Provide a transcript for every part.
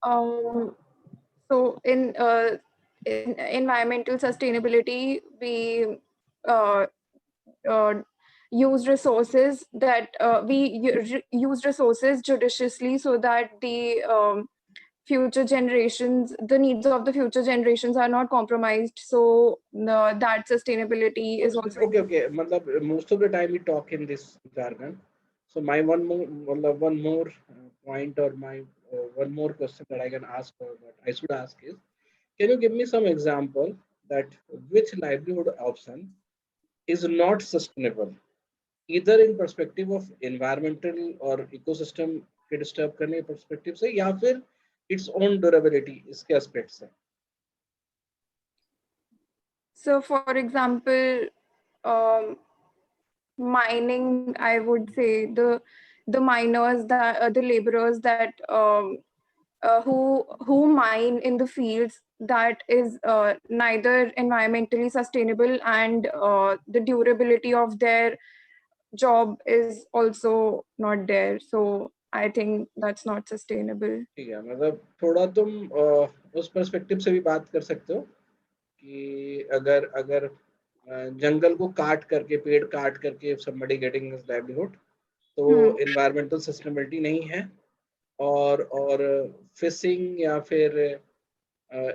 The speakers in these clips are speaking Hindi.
Um, so in environmental sustainability, we uh, uh, use resources that use resources judiciously so that the future generations, the needs of the future generations are not compromised. So that sustainability is also Okay. मतलब most of the time we talk in this jargon. So my one more point or my one more question that I can ask or that I should ask is, can you give me some example that which livelihood option is not sustainable, either in perspective of environmental or ecosystem के disturb करने perspective से या फिर its own durability इसके aspects से. so. For example, um, mining, I would say the miners, that the laborers that who mine in the fields, that is neither environmentally sustainable, and the durability of their job is also not there. So I think that's not sustainable. ठीक है, मतलब थोड़ा तुम उस पर्सपेक्टिव से भी बात कर सकते हो कि अगर अगर जंगल को काट करके पेड़ काट करके somebody getting his livelihood तो वो Hmm. environmental sustainability नहीं है, और फिशिंग या फिर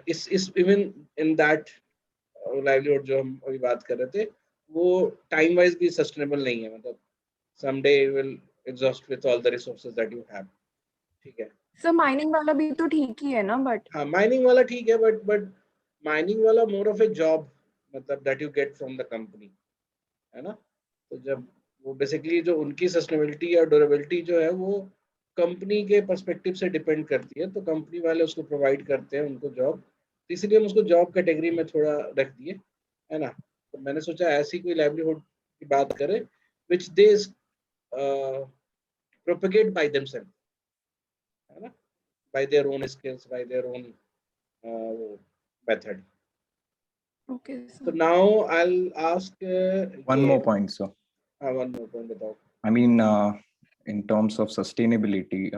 इस इवन इन दैट लाइवलीहुड जो हम अभी बात कर रहे थे वो टाइम वाइज भी सस्टेनेबल नहीं है, मतलब someday you will exhaust with all the resources that you have. ठीक है, So mining वाला भी तो ठीक ही है ना, but हाँ माइनिंग वाला ठीक है, बट माइनिंग वाला मोर ऑफ ए जॉब, मतलब that you get from the company, है ना. तो जब वो बेसिकली जो उनकी सस्टेनेबिलिटी या ड्यूरेबिलिटी जो है वो कंपनी के पर्सपेक्टिव से डिपेंड करती है, तो कंपनी वाले उसको प्रोवाइड करते हैं उनको जॉब, तो इसलिए हम उसको जॉब कैटेगरी में थोड़ा रख दिए, है ना. तो मैंने सोचा ऐसी कोई लाइवलीहुड की बात करें विच दे प्रोपेगेट बाय देमसेल्फ, है ना, by their own skills, by their own method. okay. So So now I'll ask One more point, sir. one more point about. I mean, in terms of sustainability,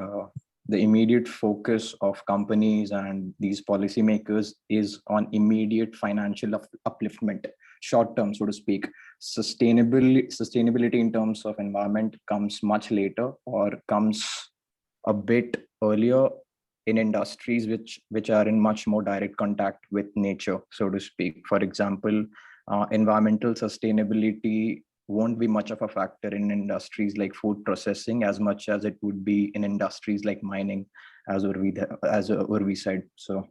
the immediate focus of companies and these policymakers is on immediate financial upliftment, short term, so to speak. Sustainability in terms of environment comes much later or comes a bit earlier in industries which are in much more direct contact with nature, so to speak. For example, environmental sustainability won't be much of a factor in industries like food processing as much as it would be in industries like mining, as Urvi said. So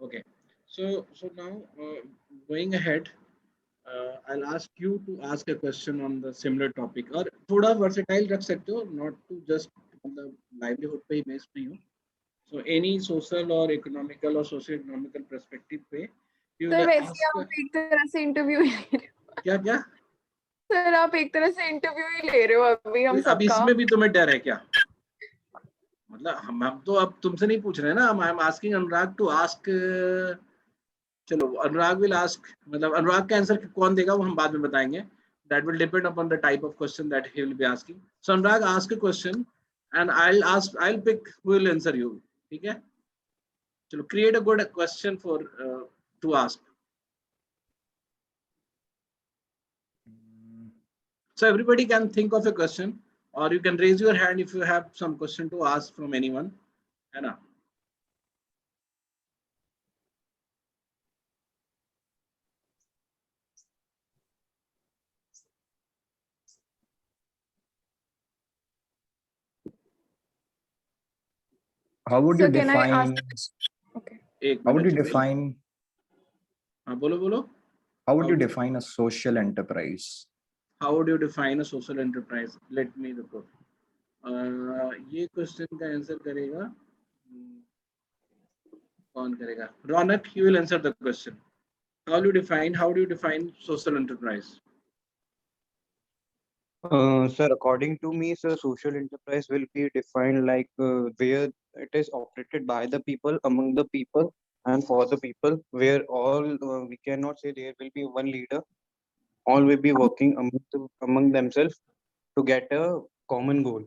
Okay, so now going ahead, I'll ask you to ask a question on the similar topic, और थोड़ा versatile रख सकते हो, not to just मतलब livelihood पे ही based नहीं हो. So any social or economical or socio-economical perspective पे you सर will वैसे ask. आप एक तरह से इंटरव्यू ही ले रहे हो. क्या क्या सर आप एक तरह से इंटरव्यू ही ले रहे हो अभी हम अब सबका. इसमें भी तुम्हें डर है क्या? मतलब हम तो अब तुमसे नहीं पूछ रहे ना, I am asking Anurag to ask. चलो अनुराग विल आस्क, मतलब अनुराग का आंसर कौन देगा वो हम बाद में बताएंगे. That will depend upon the type of question that he will be asking. So Anurag ask a question and I will pick who will answer you. ठीक है, चलो create a good question for to ask. So everybody can think of a question, or you can raise your hand if you have some question to ask from anyone, है ना. how would you So can I define? ask? Okay. एक How would you minute define? हाँ बोलो. How would you define a social enterprise? How would you define a social enterprise? Let me look up. ये क्वेश्चन का आंसर करेगा कौन करेगा? रौनक, you will answer the question. How do you define social enterprise? Sir, according to me, sir, social enterprise will be defined like where it is operated by the people, among the people, and for the people, where all we cannot say there will be one leader. All will be working among themselves to get a common goal.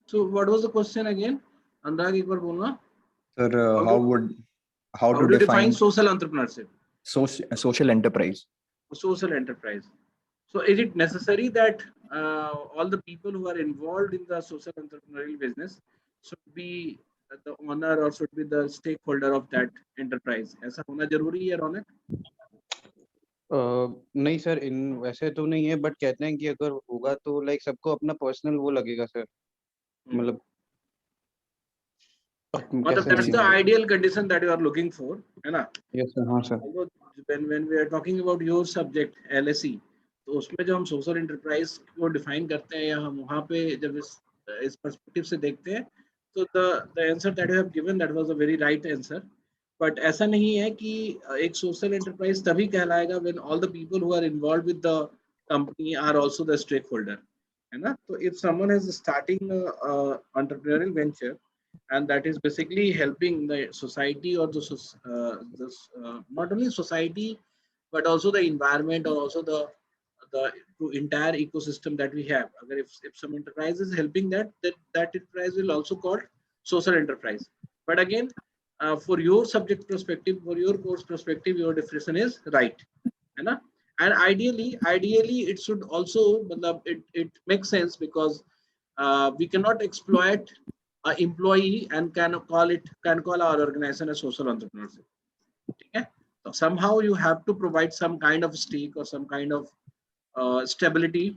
So what was the question again? Anurag, एक बार बोलना. Sir, How how do to you define define social entrepreneurship? social enterprise? Social enterprise. So is it necessary that all the people who are involved in the social entrepreneurial business should be the owner or should be the stakeholder of that enterprise? ऐसा होना जरूरी है रौनक? नहीं सर, इन वैसे तो नहीं है, बट कहते हैं कि अगर होगा तो लाइक सबको अपना पर्सनल वो लगेगा सर, मतलब मतलब कैसे that's the नहीं है? ideal condition that you are looking for, है ना? यस सर, हाँ sir. Although when we are talking about your subject LSE, तो उसमें जब हम सोशल एंटरप्राइज को डिफाइन करते हैं या हम वहाँ पे जब इस पर्सपेक्टिव से देखते हैं, तो the answer that you have given that was a very right answer. But ऐसा नहीं है कि एक सोशल एंटरप्राइज तभी कहलाएगा when all the people who are involve with the company are also the stake holder, है ना? तो if someone is starting entrepreneurial venture and that is basically helping the society or not only society but also the environment or also the entire ecosystem that we have. Agar if some enterprise is helping that enterprise will also called social enterprise. But again, for your subject perspective, for your course perspective, your definition is right, है ना? And ideally it should also it makes sense because we cannot exploit employee and can call our organization a social entrepreneurship. Okay? So somehow you have to provide some kind of stake or some kind of stability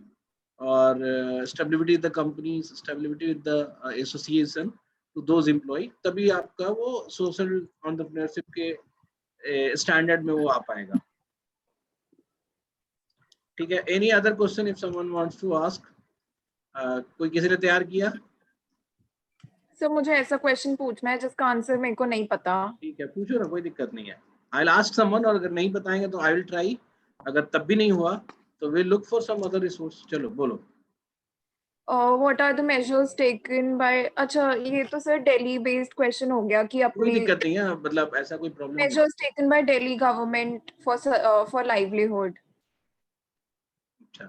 or stability with the companies, stability with the association to those employee. तभी आपका वो social entrepreneurship के standard में वो आ पाएगा. ठीक है? Any other question if someone wants to ask? कोई किसी ने तैयार किया? सर मुझे ऐसा क्वेश्चन पूछना है जिसका आंसर मेरे को नहीं पता. ठीक है, पूछो ना, कोई दिक्कत नहीं है. आई विल आस्क समवन और अगर नहीं बताएंगे तो आई विल ट्राई. अगर तब भी नहीं हुआ तो will look for some other resource. चलो बोलो. What are the measures taken by. अच्छा, ये तो सर दिल्ली बेस्ड क्वेश्चन हो गया कि कोई अपने दिक्कत नहीं है, मतलब ऐसा कोई प्रॉब्लम नहीं. Measures taken bye Delhi government for livelihood. अच्छा,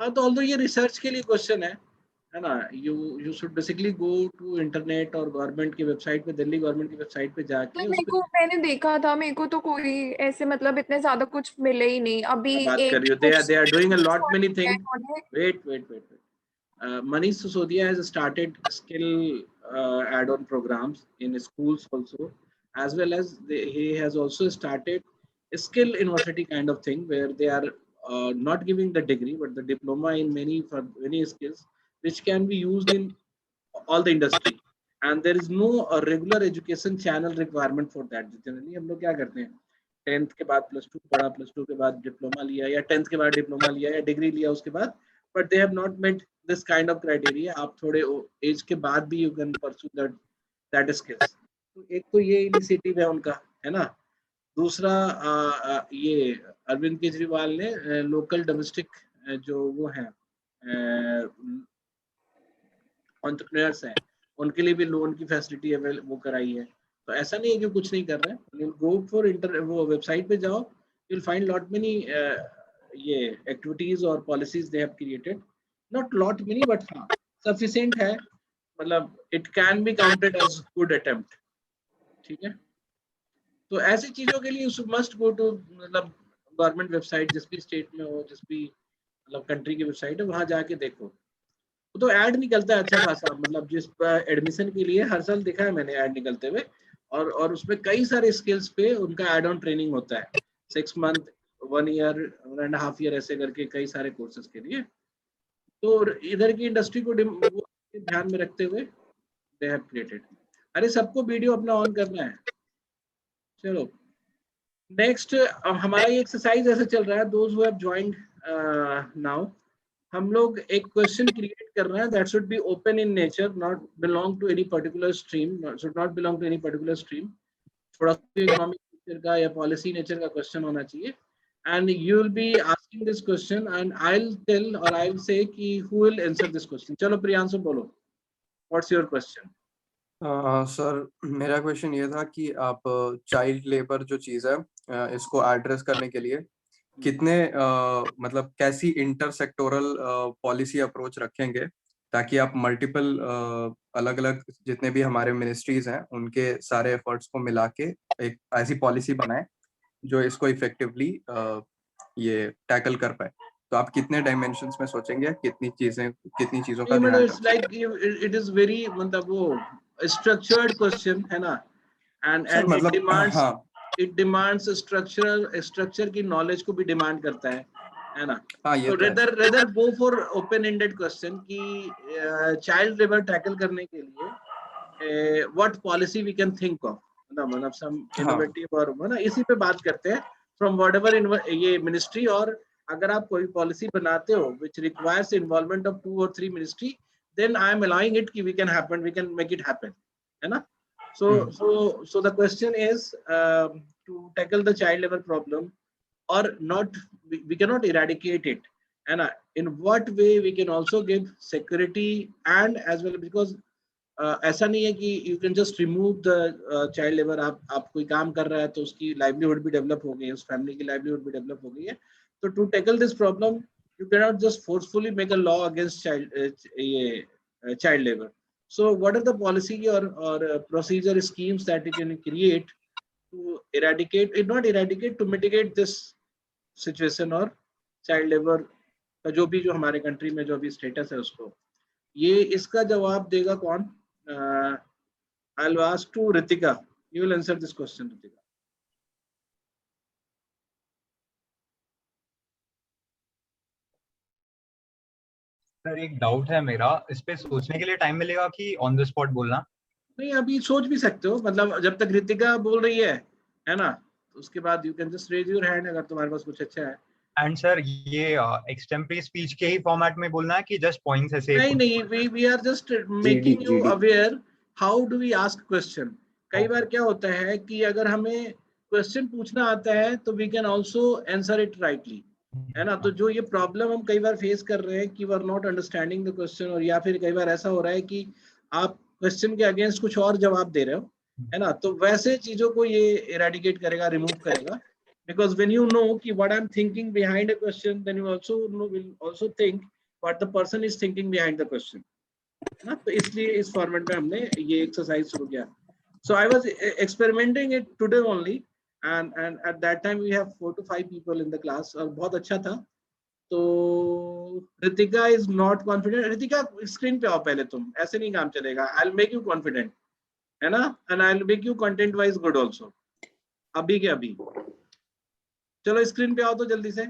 हाँ, तो ऑल्दो ये रिसर्च के लिए क्वेश्चन है ना? You should basically go to internet और गवर्नमेंट की वेबसाइट पे, दिल्ली गवर्नमेंट की वेबसाइट पे जाके मेरे को, मैंने देखा था, मेरे को तो कोई ऐसे मतलब इतने ज्यादा कुछ मिले ही नहीं अभी. बात कर रही हो. They are doing a lot many thing. Wait. Manish Sisodia has started skill add-on programs in schools also, as well as he has also started a skill university kind of thing where they are not giving the degree but the diploma in many skills which can be used in all the industry. And there is no regular education channel requirement for that. Generally हम लोग क्या करते हैं, 10th के बाद +2 पढ़ा, +2 के बाद डिप्लोमा लिया या 10th के बाद डिप्लोमा लिया या डिग्री लिया उसके बाद, but they have not met this kind of criteria. आप थोड़े एज के बाद भी you can pursue that skills. तो एक तो ये इनिशिएटिव है उनका, है ना? दूसरा ये अरविंद केजरीवाल ने लोकल डोमेस्टिक जो वो है एंटरप्रेन्योर्स हैं उनके लिए भी लोन की फैसिलिटी वो कराई है. तो ऐसा नहीं है कि कुछ नहीं कर रहे हैं. यू गो फॉर वो वेबसाइट पे जाओ, you will find lot many ये एक्टिविटीज और policies they have created. Not lot many but हाँ सफिशिएंट है, मतलब it can be counted as good attempt. ठीक है, तो ऐसी चीजों के लिए यू मस्ट गो टू मतलब गवर्नमेंट वेबसाइट जिस भी स्टेट में हो, जिस भी मतलब कंट्री की वेबसाइट है, वहां जाके देखो. तो ऐड निकलता है अच्छा खासा, मतलब जिस एडमिशन के लिए हर साल देखा है मैंने ऐड निकलते हुए, और उसमें कई सारे स्किल्स पे उनका ऐड ऑन ट्रेनिंग होता है. 6 मंथ, 1 ईयर, 1.5 ईयर ऐसे करके कई सारे कोर्सेज के लिए. तो इधर की इंडस्ट्री को ध्यान में रखते हुए दे हैव क्रिएटेड. अरे सबको वीडियो अपना ऑन करना है. चलो नेक्स्ट, हमारा ये एक्सरसाइज ऐसे चल रहा है. Those who have joined now, हम लोग एक क्वेश्चन क्रिएट कर रहे हैं that should be open in nature, not belong to any particular stream, should not belong to any particular stream. थोड़ा सा इकोनॉमिक नेचर का या पॉलिसी नेचर का क्वेश्चन होना चाहिए. And you will be asking this question and I will tell और आई विल से कि who will answer this question. चलो प्रियांशु बोलो, व्हाट्स योर क्वेश्चन? सर मेरा क्वेश्चन ये था कि आप चाइल्ड लेबर जो चीज़ है इसको एड्रेस करने के लिए कितने मतलब कैसी इंटरसेक्टोरल पॉलिसी अप्रोच रखेंगे ताकि आप मल्टीपल अलग अलग जितने भी हमारे मिनिस्ट्रीज हैं उनके सारे एफर्ट्स को मिला के एक ऐसी पॉलिसी बनाए जो इसको इफेक्टिवली ये टैकल कर पाए। तो आप कितने डायमेंशंस में सोचेंगे, कितनी चीजों का ध्यान it's like it is very मतलब वो स्ट्रक्चर्ड क्वेश्चन है ना, एंड सर इट मतलब डिमांड्स हाँ स्ट्रक्चर की नॉलेज को भी डिमांड करता है ना। हाँ ये तो तो है। Rather go for open ended question कि चाइल्ड लेबर टैकल करने के लिए what policy we can think of, मतलब सम हाँ इनोवेटिव, और ना इसी पे बात करते हैं फ्रॉम व्हाटएवर ये मिनिस्ट्री। और अगर आप कोई पॉलिसी बनाते हो which requires involvement of 2 or 3 ministry, then I am allowing it कि we can make it happen, है ना। So the question is to tackle the child labor problem or not, we cannot eradicate it, है ना। In what way we can also give security and as well, because ऐसा नहीं है कि you can just remove the child labour. आप कोई काम कर रहा है तो उसकी लाइवलीहुड भी डेवलप हो गई है, उस फैमिली की लाइवलीहुड भी डेवलप हो गई है। तो to tackle this problem you can not just forcefully make a law against child labour. So what are the policy or procedure schemes that you can create to eradicate it, not eradicate, to mitigate this situation और चाइल्ड लेबर का जो हमारे कंट्री में जो भी स्टेटस है उसको। ये इसका जवाब देगा कौन? I'll ask to Ritika. You will answer this question, Ritika. Sir एक डाउट है मेरा, इस पे सोचने के लिए टाइम मिलेगा कि ऑन द स्पॉट बोलना? नहीं, अभी सोच भी सकते हो, मतलब जब तक रितिका बोल रही है ना, तो उसके बाद you can just raise your hand अगर तुम्हारे पास कुछ अच्छा है। एंड सर ये एक्सटेम्परी स्पीच के ही फॉर्मेट में बोलना है कि जस्ट पॉइंट्स ऐसे? नहीं, we are just making you aware how do we ask question। कई बार क्या होता है कि अगर हमें क्वेश्चन पूछना आता है तो we can also answer it rightly, है ना। तो जो ये प्रॉब्लम हम कई बार फेस कर रहे हैं कि we are not understanding the question, और या फिर कई बार ऐसा हो रहा है कि आप क्वेश्चन के अगेंस्ट कुछ और जवाब दे रहे हो, है ना। तो वैसे चीजों को ये इरेडिकेट करेगा, रिमूव करेगा। because when you know कि what I'm thinking behind a question, then you also will also think what the person is thinking behind the question, है ना। तो इसलिए इस फॉर्मेट में हमने ये एक्सरसाइज शुरू किया। So I was experimenting it today only, and at that time we have 4 to 5 people in the class, और बहुत अच्छा था। तो Ritika is not confident। Ritika screen पे आओ पहले, तुम ऐसे नहीं काम चलेगा। I'll make you confident, है ना, and I'll make you content wise good also। अभी के अभी चलो स्क्रीन पे आओ तो जल्दी से।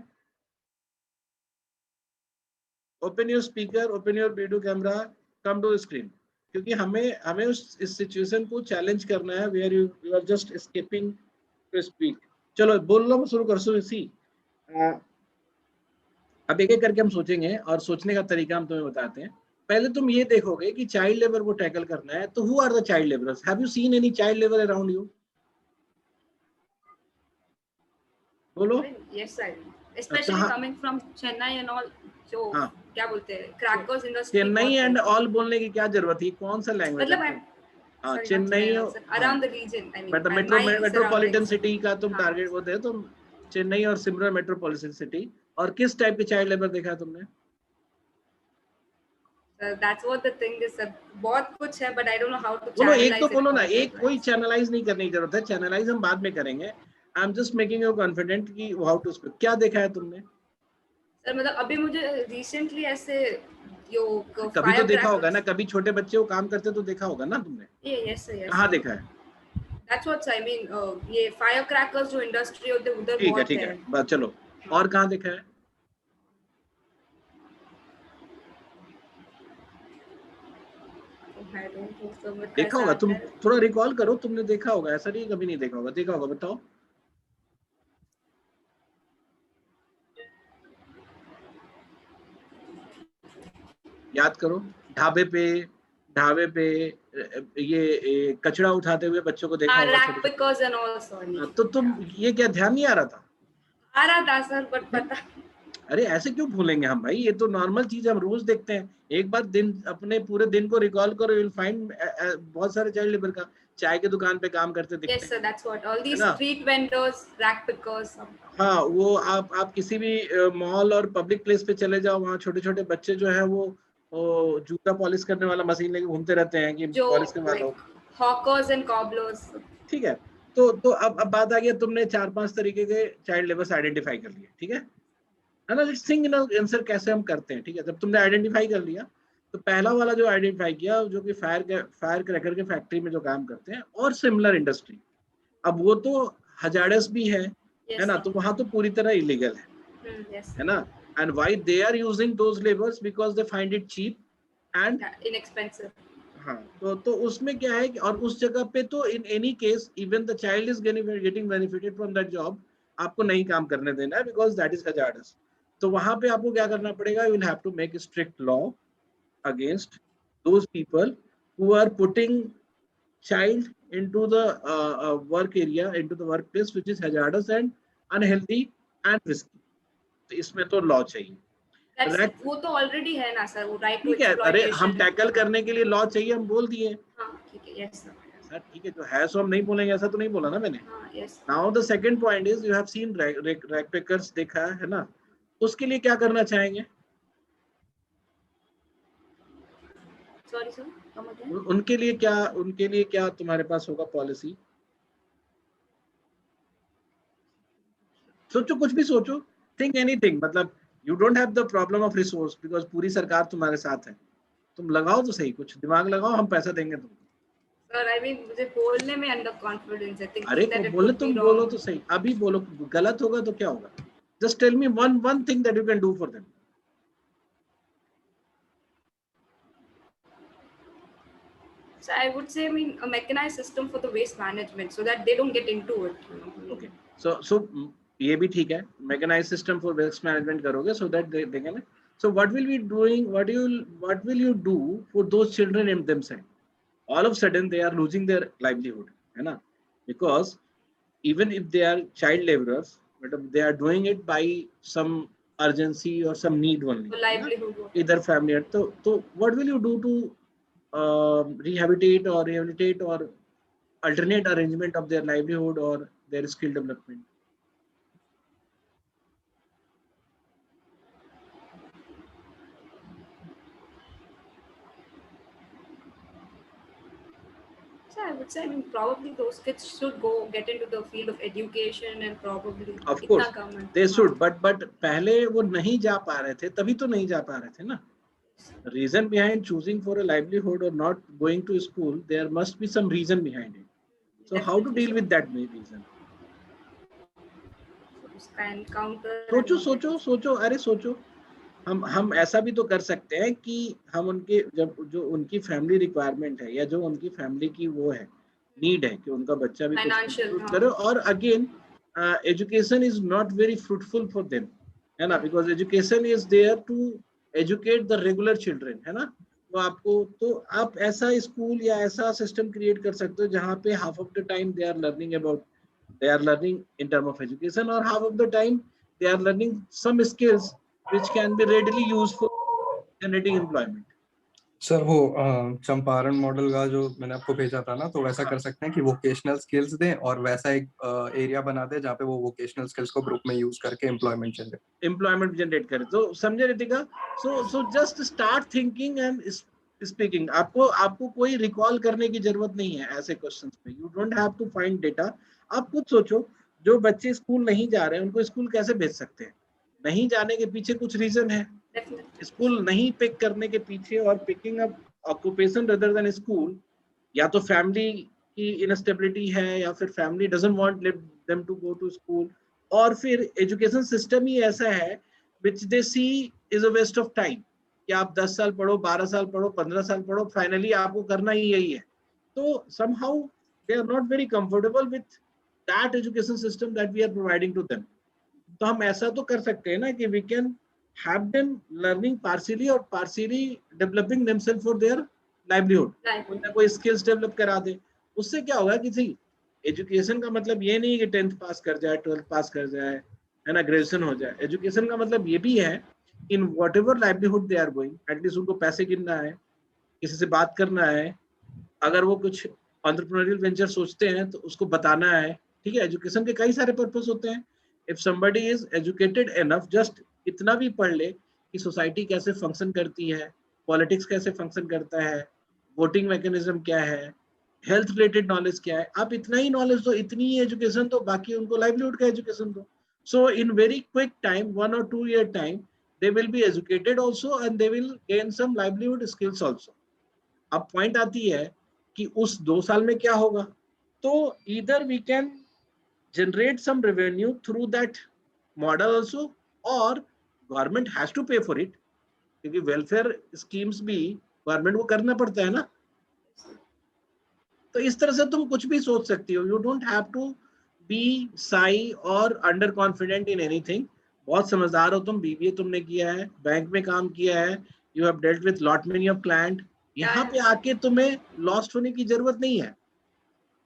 Open your speaker, open your video camera, come to screen, क्योंकि हमें इस सिचुएशन को चैलेंज करना है where you are just escaping to speak. चलो बोलना शुरू कर सो इसी। अब एक एक करके हम सोचेंगे, और सोचने का तरीका हम तुम्हें बताते हैं। पहले तुम ये देखोगे कि चाइल्ड लेबर को टैकल करना है, तो who are the child labourers? Have you seen any child labour around you? बोलो। Yes, sir. Especially coming from Chennai and all, जो क्या बोलते हैं, crackers industry. Chennai and all बोलने की क्या जरूरत है? कौन सा लैंग्वेज मतलब है? हाँ, Chennai around the region, I mean मतलब मेट्रोपॉलिटन सिटी का तुम टारगेट होते हो तुम, चेन्नई और सिमिलर मेट्रोपॉलिटन सिटी। और किस टाइप की चाइल्ड लेबर देखा है तुमने? That's what the thing is, sir. बहुत कुछ है, but I don't know how to बोलो, channelize एक तो it बोलो ना, content एक कोई wise. चैनलाइज नहीं करने की जरूरत है, चैनलाइज हम बाद में करेंगे। I am just making you confident कि हाउ टू स्पीक। क्या देखा है तुमने? सर मतलब अभी मुझे रिसेंटली ऐसे यो कभी तो देखा होगा ना, कभी छोटे बच्चे वो काम करते तो देखा होगा ना तुमने। यस सर, कहाँ देखा है? दैट्स व्हाट आई मीन, ये फायर क्रैकर्स जो इंडस्ट्री होते हैं उधर बहुत है। ठीक है, बस चलो। और कहाँ देखा है? देखा होगा, तुम थोड़ा रिकॉल करो, तुमने देखा होगा, ऐसा नहीं कभी नहीं देखा होगा, देखा होगा, बताओ। याद करो। ढाबे पे ये कचरा उठाते हुए बच्चों को देखा होगा। तो तुम ये क्या ध्यान नहीं आ रहा था? आ रहा था सर, बट पता। अरे ऐसे क्यों भूलेंगे हम भाई, ये तो नॉर्मल चीज हम रोज देखते हैं। एक बार दिन अपने पूरे दिन को रिकॉल करो, यू विल फाइंड बहुत सारे चाइल्ड लेबर का चाय की दुकान पे काम करते दिखते हैं। Yes sir, that's what all these street vendors, rack pickers। हाँ, वो आप किसी भी मॉल और पब्लिक प्लेस पे चले जाओ, वहाँ छोटे छोटे बच्चे जो है वो वो जूता पॉलिश करने वाला मशीन लेके घूमते रहते हैं कि जो पॉलिश करवा लो। Hawkers and cobbler's. ठीक है, तो अब बात आ गई, तुमने 4-5 तरीके के चाइल्ड लेबर्स आइडेंटिफाई कर लिए, ठीक है ना? लेट्स थिंक इन आंसर कैसे हम करते हैं। ठीक है, जब तुमने आइडेंटिफाई कर लिया तो पहला वाला जो आइडेंटिफाई किया, जो कि फायर क्रैकर के फैक्ट्री में जो काम करते हैं और सिमिलर इंडस्ट्री, अब वो तो हजार्डस भी है ना? तो वहां तो पूरी तरह इलीगल है ना? And why they are using those labours? Because they find it cheap and inexpensive. हाँ, तो उसमें क्या है कि, और उस जगह पे तो in any case even the child is getting benefited from that job, आपको नहीं काम करने देना है बिकॉज दैट इज हजार्डस। तो वहां पे आपको क्या करना पड़ेगा? You will have to make strict law against those people who are putting child into the work area, into the workplace which is hazardous and unhealthy and risky. तो इसमें तो लॉ चाहिए। वो तो ऑलरेडी है ना सर, वो राइट टू ठीक है, अरे हम एक्सप्लॉयटेशन। टैकल करने के लिए लॉ चाहिए, हम बोल दिए। हाँ ठीक है, यस सर। सर ठीक है, जो है सो हम नहीं बोलेंगे, ऐसा तो नहीं बोला ना मैंने। हाँ yes. Now the second point is you have seen ragpickers, देखा है ना? उसके लिए क्या करना चाहेंगे? Sorry sir, come again. उनके लिए क्या तुम्हारे पास होगा पॉलिसी? सोचो, कुछ भी सोचो, थिंक एनीथिंग। मतलब you don't have the problem of resource because पूरी सरकार तुम्हारे साथ है। तुम लगाओ तो सही, कुछ दिमाग लगाओ, हम पैसा देंगे तुमको। सर आई मीन मुझे बोलने में अंडर कॉन्फिडेंस है, अरे थिंकिंग दैट इट बोले, वुड बी तुम बोलो रॉन्ग। तो सही, अभी बोलो, गलत होगा तो क्या होगा? Just tell me one thing that you can do for them. So I would say, I mean, a mechanized system for the waste management so that they don't get into it. Okay, so ये भी ठीक है, mechanised system for waste management करोगे so that they can. So what will be doing? What will you do for those children in themselves? All of a sudden they are losing their livelihood, है ना? Because even if they are child laborers, but they are doing it by some urgency or some need only. For livelihood. Either family. So what will you do to rehabilitate or alternate arrangement of their livelihood or their skill development? So I would say, I mean, probably those kids should get into the field of education and probably. Of course, they should, but पहले वो नहीं जा पा रहे थे, तभी तो नहीं जा पा रहे थे ना? Reason behind choosing for a livelihood or not going to school, there must be some reason behind it. So how to deal with that reason? सोचो, अरे सोचो। हम ऐसा भी तो कर सकते हैं कि हम उनके जो उनकी फैमिली रिक्वायरमेंट है या जो उनकी फैमिली की वो है, नीड है कि उनका बच्चा भी कुछ करे। और again education is not very fruitful for them, है ना? Because education is there to educate the regular children, है ना? तो आप ऐसा स्कूल या ऐसा सिस्टम क्रिएट कर सकते हो जहाँ पे half of the time they are learning in term of education और half of the time they are learning some skills which can be readily used for generating employment. Sir वो चंपारण मॉडल का जो मैंने आपको भेजा था ना, तो वैसा कर सकते हैं कि वोकेशनल स्किल्स दें और वैसा एक एरिया बना दें जहाँ पे वो वोकेशनल स्किल्स को ग्रुप में यूज करके एम्प्लॉयमेंट जनरेट करें। तो समझे Ritika? So just start thinking and speaking. आपको कोई रिकॉल करने की जरूरत नहीं है ऐसे क्वेश्चंस पे। You don't have to find data. आप खुद सोचो, जो बच्चे स्कूल नहीं जा रहे हैं उनको स्कूल कैसे भेज सकते हैं? नहीं जाने के पीछे कुछ रीजन है। स्कूल नहीं पिक करने के पीछे और picking up occupation rather than school, या तो फैमिली की इनस्टेबिलिटी है या फिर family doesn't want them to go to school, और फिर एजुकेशन सिस्टम ही ऐसा है which they see is a waste of time कि आप 10 साल पढ़ो, 12 साल पढ़ो, 15 साल पढ़ो, फाइनली आपको करना ही यही है। तो somehow they are not very comfortable with that education system that we are providing to them. तो हम ऐसा तो कर सकते हैं ना कि we can have them learning partially और partially developing themselves for their livelihood. उन्हें कोई skills develop करा दे। उससे क्या होगा कि जी एजुकेशन का मतलब ये नहीं कि 10th पास कर जाए, 12th पास कर जाए, है ना, ग्रेजुएशन हो जाए। एजुकेशन का मतलब ये भी है इन whatever livelihood they are going, at least उनको पैसे गिनना है, किसी से बात करना है, अगर वो कुछ एंटरप्रेन्योरियल वेंचर सोचते हैं तो उसको बताना है। ठीक है, एजुकेशन के कई सारे पर्पस होते हैं। If somebody is educated enough, just इतना भी पढ़ ले कि सोसाइटी कैसे फंक्शन करती है, पॉलिटिक्स कैसे फंक्शन करता है, वोटिंग मैकेनिज्म क्या है, हेल्थ रिलेटेड नॉलेज क्या है। आप इतना ही नॉलेज दो, इतनी ही एजुकेशन दो, बाकी उनको लाइवलीहुड का एजुकेशन दो। So in very quick time, 1 or 2 year time, they will be educated also and they will gain some livelihood skills also. अब पॉइंट आती है कि उस 2 साल में क्या होगा। तो either we can generate some revenue through that model also, or government has to pay for it, क्योंकि वेलफेयर स्कीम्स भी गवर्नमेंट को करना पड़ता है ना। तो इस तरह से तुम कुछ भी सोच सकती हो। You don't have to be shy और अंडर कॉन्फिडेंट इन एनीथिंग। बहुत समझदार हो तुम, बीबीए तुमने किया है, बैंक में काम किया है, you have dealt with lot many of client. यहाँ पे आके तुम्हें लॉस्ट होने की जरूरत नहीं है।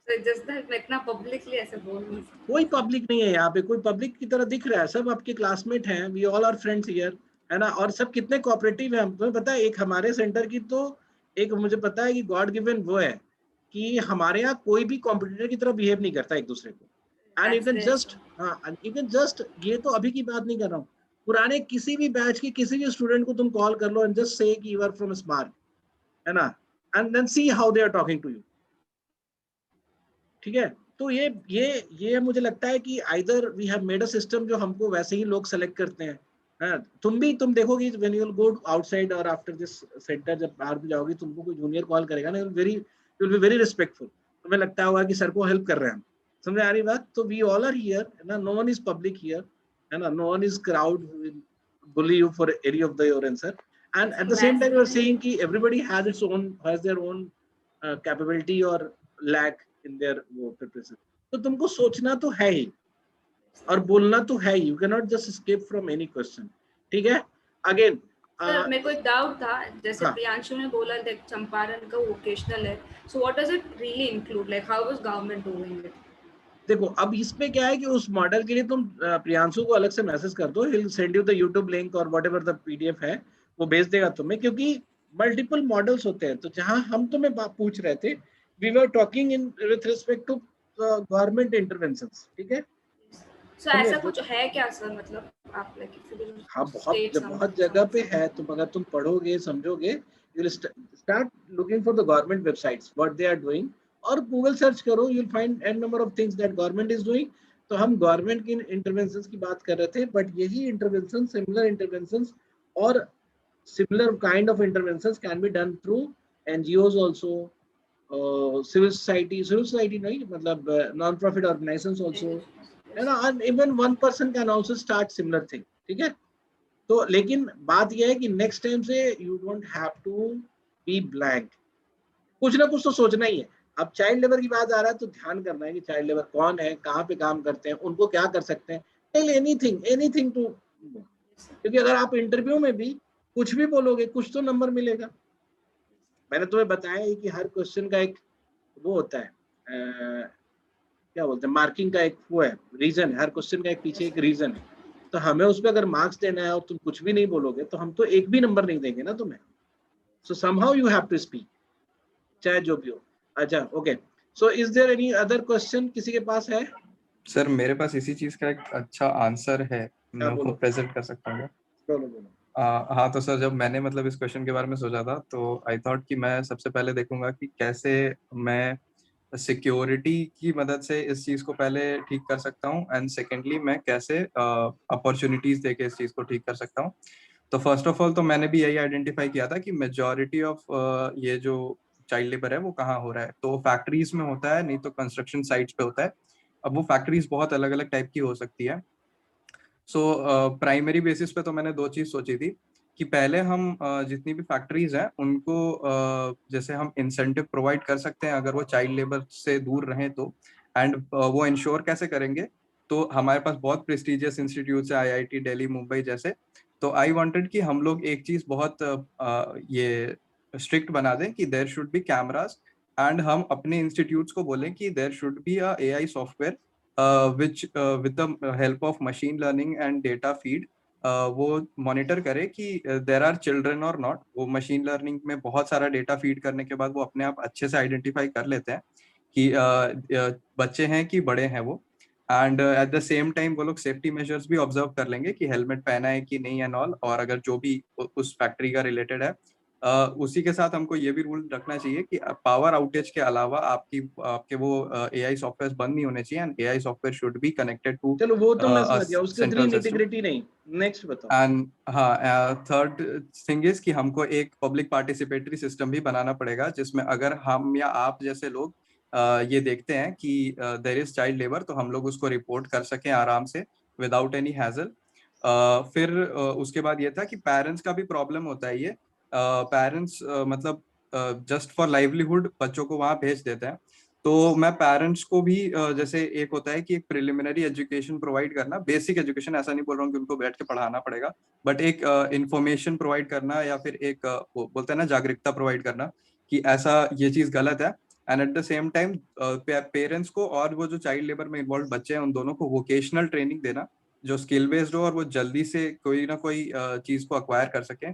So just that मैं इतना publicly ऐसे बोल नहीं सकती। कोई पब्लिक नहीं है यहाँ पे, कोई पब्लिक की तरह दिख रहा है, सब आपके क्लासमेट हैं, we all are friends here, है ना। और सब कितने कोऑपरेटिव हैं, तुम्हें पता है। एक हमारे सेंटर की तो एक मुझे पता है कि गॉड गिवन वो है कि हमारे यहाँ कोई भी कॉम्पिटिटर की तरह बिहेव नहीं करता एक दूसरे को। एंड यू कैन जस्ट, हाँ यू कैन जस्ट, ये तो अभी की बात नहीं कर रहा हूँ, पुराने किसी भी बैच के किसी भी स्टूडेंट को तुम कॉल कर लो एंड जस्ट से कि यू आर फ्रॉम स्मार्ट, है ना, and then see how they are talking to you. ठीक है, तो ये मुझे लगता है कि either we have made a system जो हमको वैसे ही लोग सेलेक्ट करते हैं। हाँ, तुम देखोगी when you will go outside और आफ्टर दिस सेंटर, जब बाहर भी जाओगी, तुमको कोई जूनियर कॉल करेगा ना, you will be very respectful. तुम्हें लगता होगा कि सर को हेल्प कर रहे हैं हम। समझ आ रही बात। तो वी ऑल आर हियर, ना, no one is public here, है ना, no one is crowd bully you for any of your answer. And at the same time you are saying कि everybody has their own capability or lack in their preparation. तो तुमको सोचना तो है ही और बोलना तो है ही। You cannot just escape from any question. ठीक है। Again, सर मेरे को एक डाउट था, जैसे हाँ। प्रियांशु ने बोला लाइक चंपारण का वोकेशनल है, so what does it really include, like how is government doing it? देखो अब इसमें क्या है कि उस मॉडल के लिए तुम प्रियांशु को अलग से मैसेज कर दो, he will send you the YouTube link और व्हाटएवर द पीडीएफ है वो भेज देगा तुम्हें, क्योंकि मल्टीपल मॉडल्स होते हैं। तो जहां हम तुम्हें पूछ रहे थे, we were talking in with respect to government interventions. ठीक है, सो ऐसा कुछ है क्या सर, मतलब आप लाइक हाँ बहुत जगह पे है। तुम अगर तुम पढ़ोगे समझोगे, you will start looking for the government websites what they are doing, और गूगल सर्च करो, you will find an number of things that government is doing. तो हम गवर्नमेंट की इंटरवेंशंस की बात कर रहे थे, बट यही इंटरवेंशन, सिमिलर इंटरवेंशंस और similar kind of interventions can be done through NGOs also, civil society नहीं, मतलब नॉन प्रॉफिट ऑर्गेनाइजेशंस आल्सो, है ना, and even one person can also start similar thing। ठीक है, तो लेकिन बात यह है कि नेक्स्ट टाइम से you don't have to be blank, कुछ ना कुछ तो सोचना ही है। अब चाइल्ड लेबर की बात आ रहा है तो ध्यान करना है कि चाइल्ड लेबर कौन है, कहाँ पे काम करते हैं, उनको क्या कर सकते हैं। टेल एनीथिंग टू, क्योंकि अगर आप इंटरव्यू में भी कुछ भी बोलोगे कुछ तो नंबर मिलेगा। मैंने तुम्हें बताया है कि हर क्वेश्चन का एक वो होता है, क्या बोलते हैं, मार्किंग का एक वो है, रीजन है, हर क्वेश्चन का एक पीछे एक रीजन है। तो हमें उस पर अगर मार्क्स देना है और तुम कुछ भी नहीं बोलोगे तो हम तो एक भी नंबर नहीं देंगे ना तुम्हें। So somehow you have to speak, चाहे जो भी हो। अच्छा, okay, so is there any other question किसी के पास है? सर मेरे पास इसी चीज का एक अच्छा आंसर है, मैं वो प्रेजेंट कर सकता हूँ। बोलो। हाँ तो सर, जब मैंने मतलब इस क्वेश्चन के बारे में सोचा था तो आई थॉट कि मैं सबसे पहले देखूंगा कि कैसे मैं सिक्योरिटी की मदद से इस चीज को पहले ठीक कर सकता हूँ, एंड सेकेंडली मैं कैसे अपॉर्चुनिटीज देके इस चीज को ठीक कर सकता हूँ। तो फर्स्ट ऑफ ऑल तो मैंने भी यही आइडेंटिफाई किया था कि मेजॉरिटी ऑफ ये जो चाइल्ड लेबर है वो कहाँ हो रहा है, तो फैक्ट्रीज में होता है, नहीं तो कंस्ट्रक्शन साइट्स पे होता है। अब वो फैक्ट्रीज बहुत अलग अलग टाइप की हो सकती है। सो प्राइमरी बेसिस पे तो मैंने दो चीज सोची थी कि पहले हम जितनी भी फैक्ट्रीज हैं उनको जैसे हम इंसेंटिव प्रोवाइड कर सकते हैं अगर वो चाइल्ड लेबर से दूर रहें तो, एंड वो इंश्योर कैसे करेंगे। तो हमारे पास बहुत प्रेस्टिजियस इंस्टीट्यूट्स है, आईआईटी दिल्ली, मुंबई जैसे। तो आई वांटेड कि हम लोग एक चीज बहुत ये स्ट्रिक्ट बना दें कि there should be cameras, and हम अपने इंस्टीट्यूट्स को बोलें कि there should be a AI software which with the help of machine learning and data feed वो मॉनिटर करे कि देर आर चिल्ड्रन और नॉट। वो मशीन लर्निंग में बहुत सारा डेटा फीड करने के बाद वो अपने आप अच्छे से आइडेंटिफाई कर लेते हैं कि बच्चे हैं कि बड़े हैं वो, and at the same time वो लोग सेफ्टी मेजर्स भी ऑब्जर्व कर लेंगे कि हेलमेट पहना है कि नहीं एंड ऑल, और अगर जो भी उस फैक्ट्री का रिलेटेड है उसी के साथ हमको ये भी रूल रखना चाहिए कि पावर आउटेज के अलावा आपके वो एआई सॉफ्टवेयर बंद नहीं होने चाहिए, and AI software should be connected to चलो वो तो मैं समझ गया, उसकी उतनी सेंट्रल सिस्टम। निटिग्रिटी नहीं। नेक्स्ट बताओ। एंड हाँ, थर्ड थिंग इज कि हमको एक पब्लिक पार्टिसिपेटरी सिस्टम भी बनाना पड़ेगा, जिसमें अगर हम या आप जैसे लोग ये देखते हैं कि देयर इज चाइल्ड लेबर, तो हम लोग उसको रिपोर्ट कर सकें आराम से विदाउट एनी हैजल। फिर उसके बाद ये था कि पेरेंट्स का भी प्रॉब्लम होता है। ये पेरेंट्स मतलब जस्ट फॉर लाइवलीहुड बच्चों को वहां भेज देते हैं। तो मैं पेरेंट्स को भी जैसे एक होता है कि एक प्रिलिमिनरी एजुकेशन प्रोवाइड करना, बेसिक एजुकेशन, ऐसा नहीं बोल रहा हूँ कि उनको बैठ के पढ़ाना पड़ेगा, बट एक इंफॉर्मेशन प्रोवाइड करना, या फिर एक बोलते हैं ना जागरूकता प्रोवाइड करना कि ऐसा ये चीज गलत है। And at the same time parents को और वो जो चाइल्ड लेबर में इन्वॉल्व बच्चे हैं उन दोनों को वोकेशनल ट्रेनिंग देना जो स्किल बेस्ड हो और वो जल्दी से कोई ना कोई चीज को अक्वायर कर सके।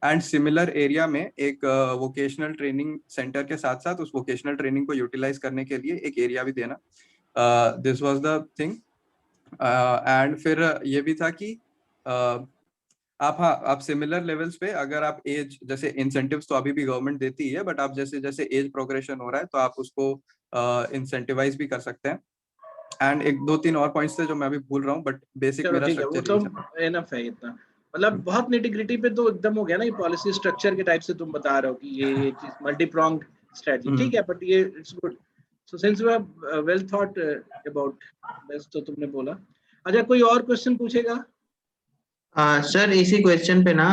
एंड सिमिलर एरिया में एक वोकेशनल ट्रेनिंग सेंटर के साथ साथ उस वोकेशनल ट्रेनिंग को यूटिलाइज करने के लिए एक एरिया भी देना। This was the thing. And फिर ये भी था कि आप सिमिलर लेवल्स पे अगर आप एज जैसे इंसेंटिव्स तो अभी भी गवर्नमेंट देती है, बट आप जैसे जैसे एज प्रोग्रेशन हो रहा है तो आप उसको इंसेंटिवाइज भी कर सकते हैं। एंड एक दो तीन और पॉइंट्स थे जो मैं अभी भूल रहा हूँ, बट बेसिक चलो मेरा ठीक है, वो स्ट्रक्चर तो एनफ है इतना। मतलब बहुत निटिग्रिटी पे तो एकदम हो गया ना, ये पॉलिसी स्ट्रक्चर के टाइप से तुम बता रहे हो कि ये चीज मल्टी प्रोंग्ड स्ट्रेटजी, ठीक है, बट ये it's good. So since you have well thought about this, तो तुमने बोला। अच्छा, कोई और क्वेश्चन पूछेगा? सर इसी क्वेश्चन पे ना,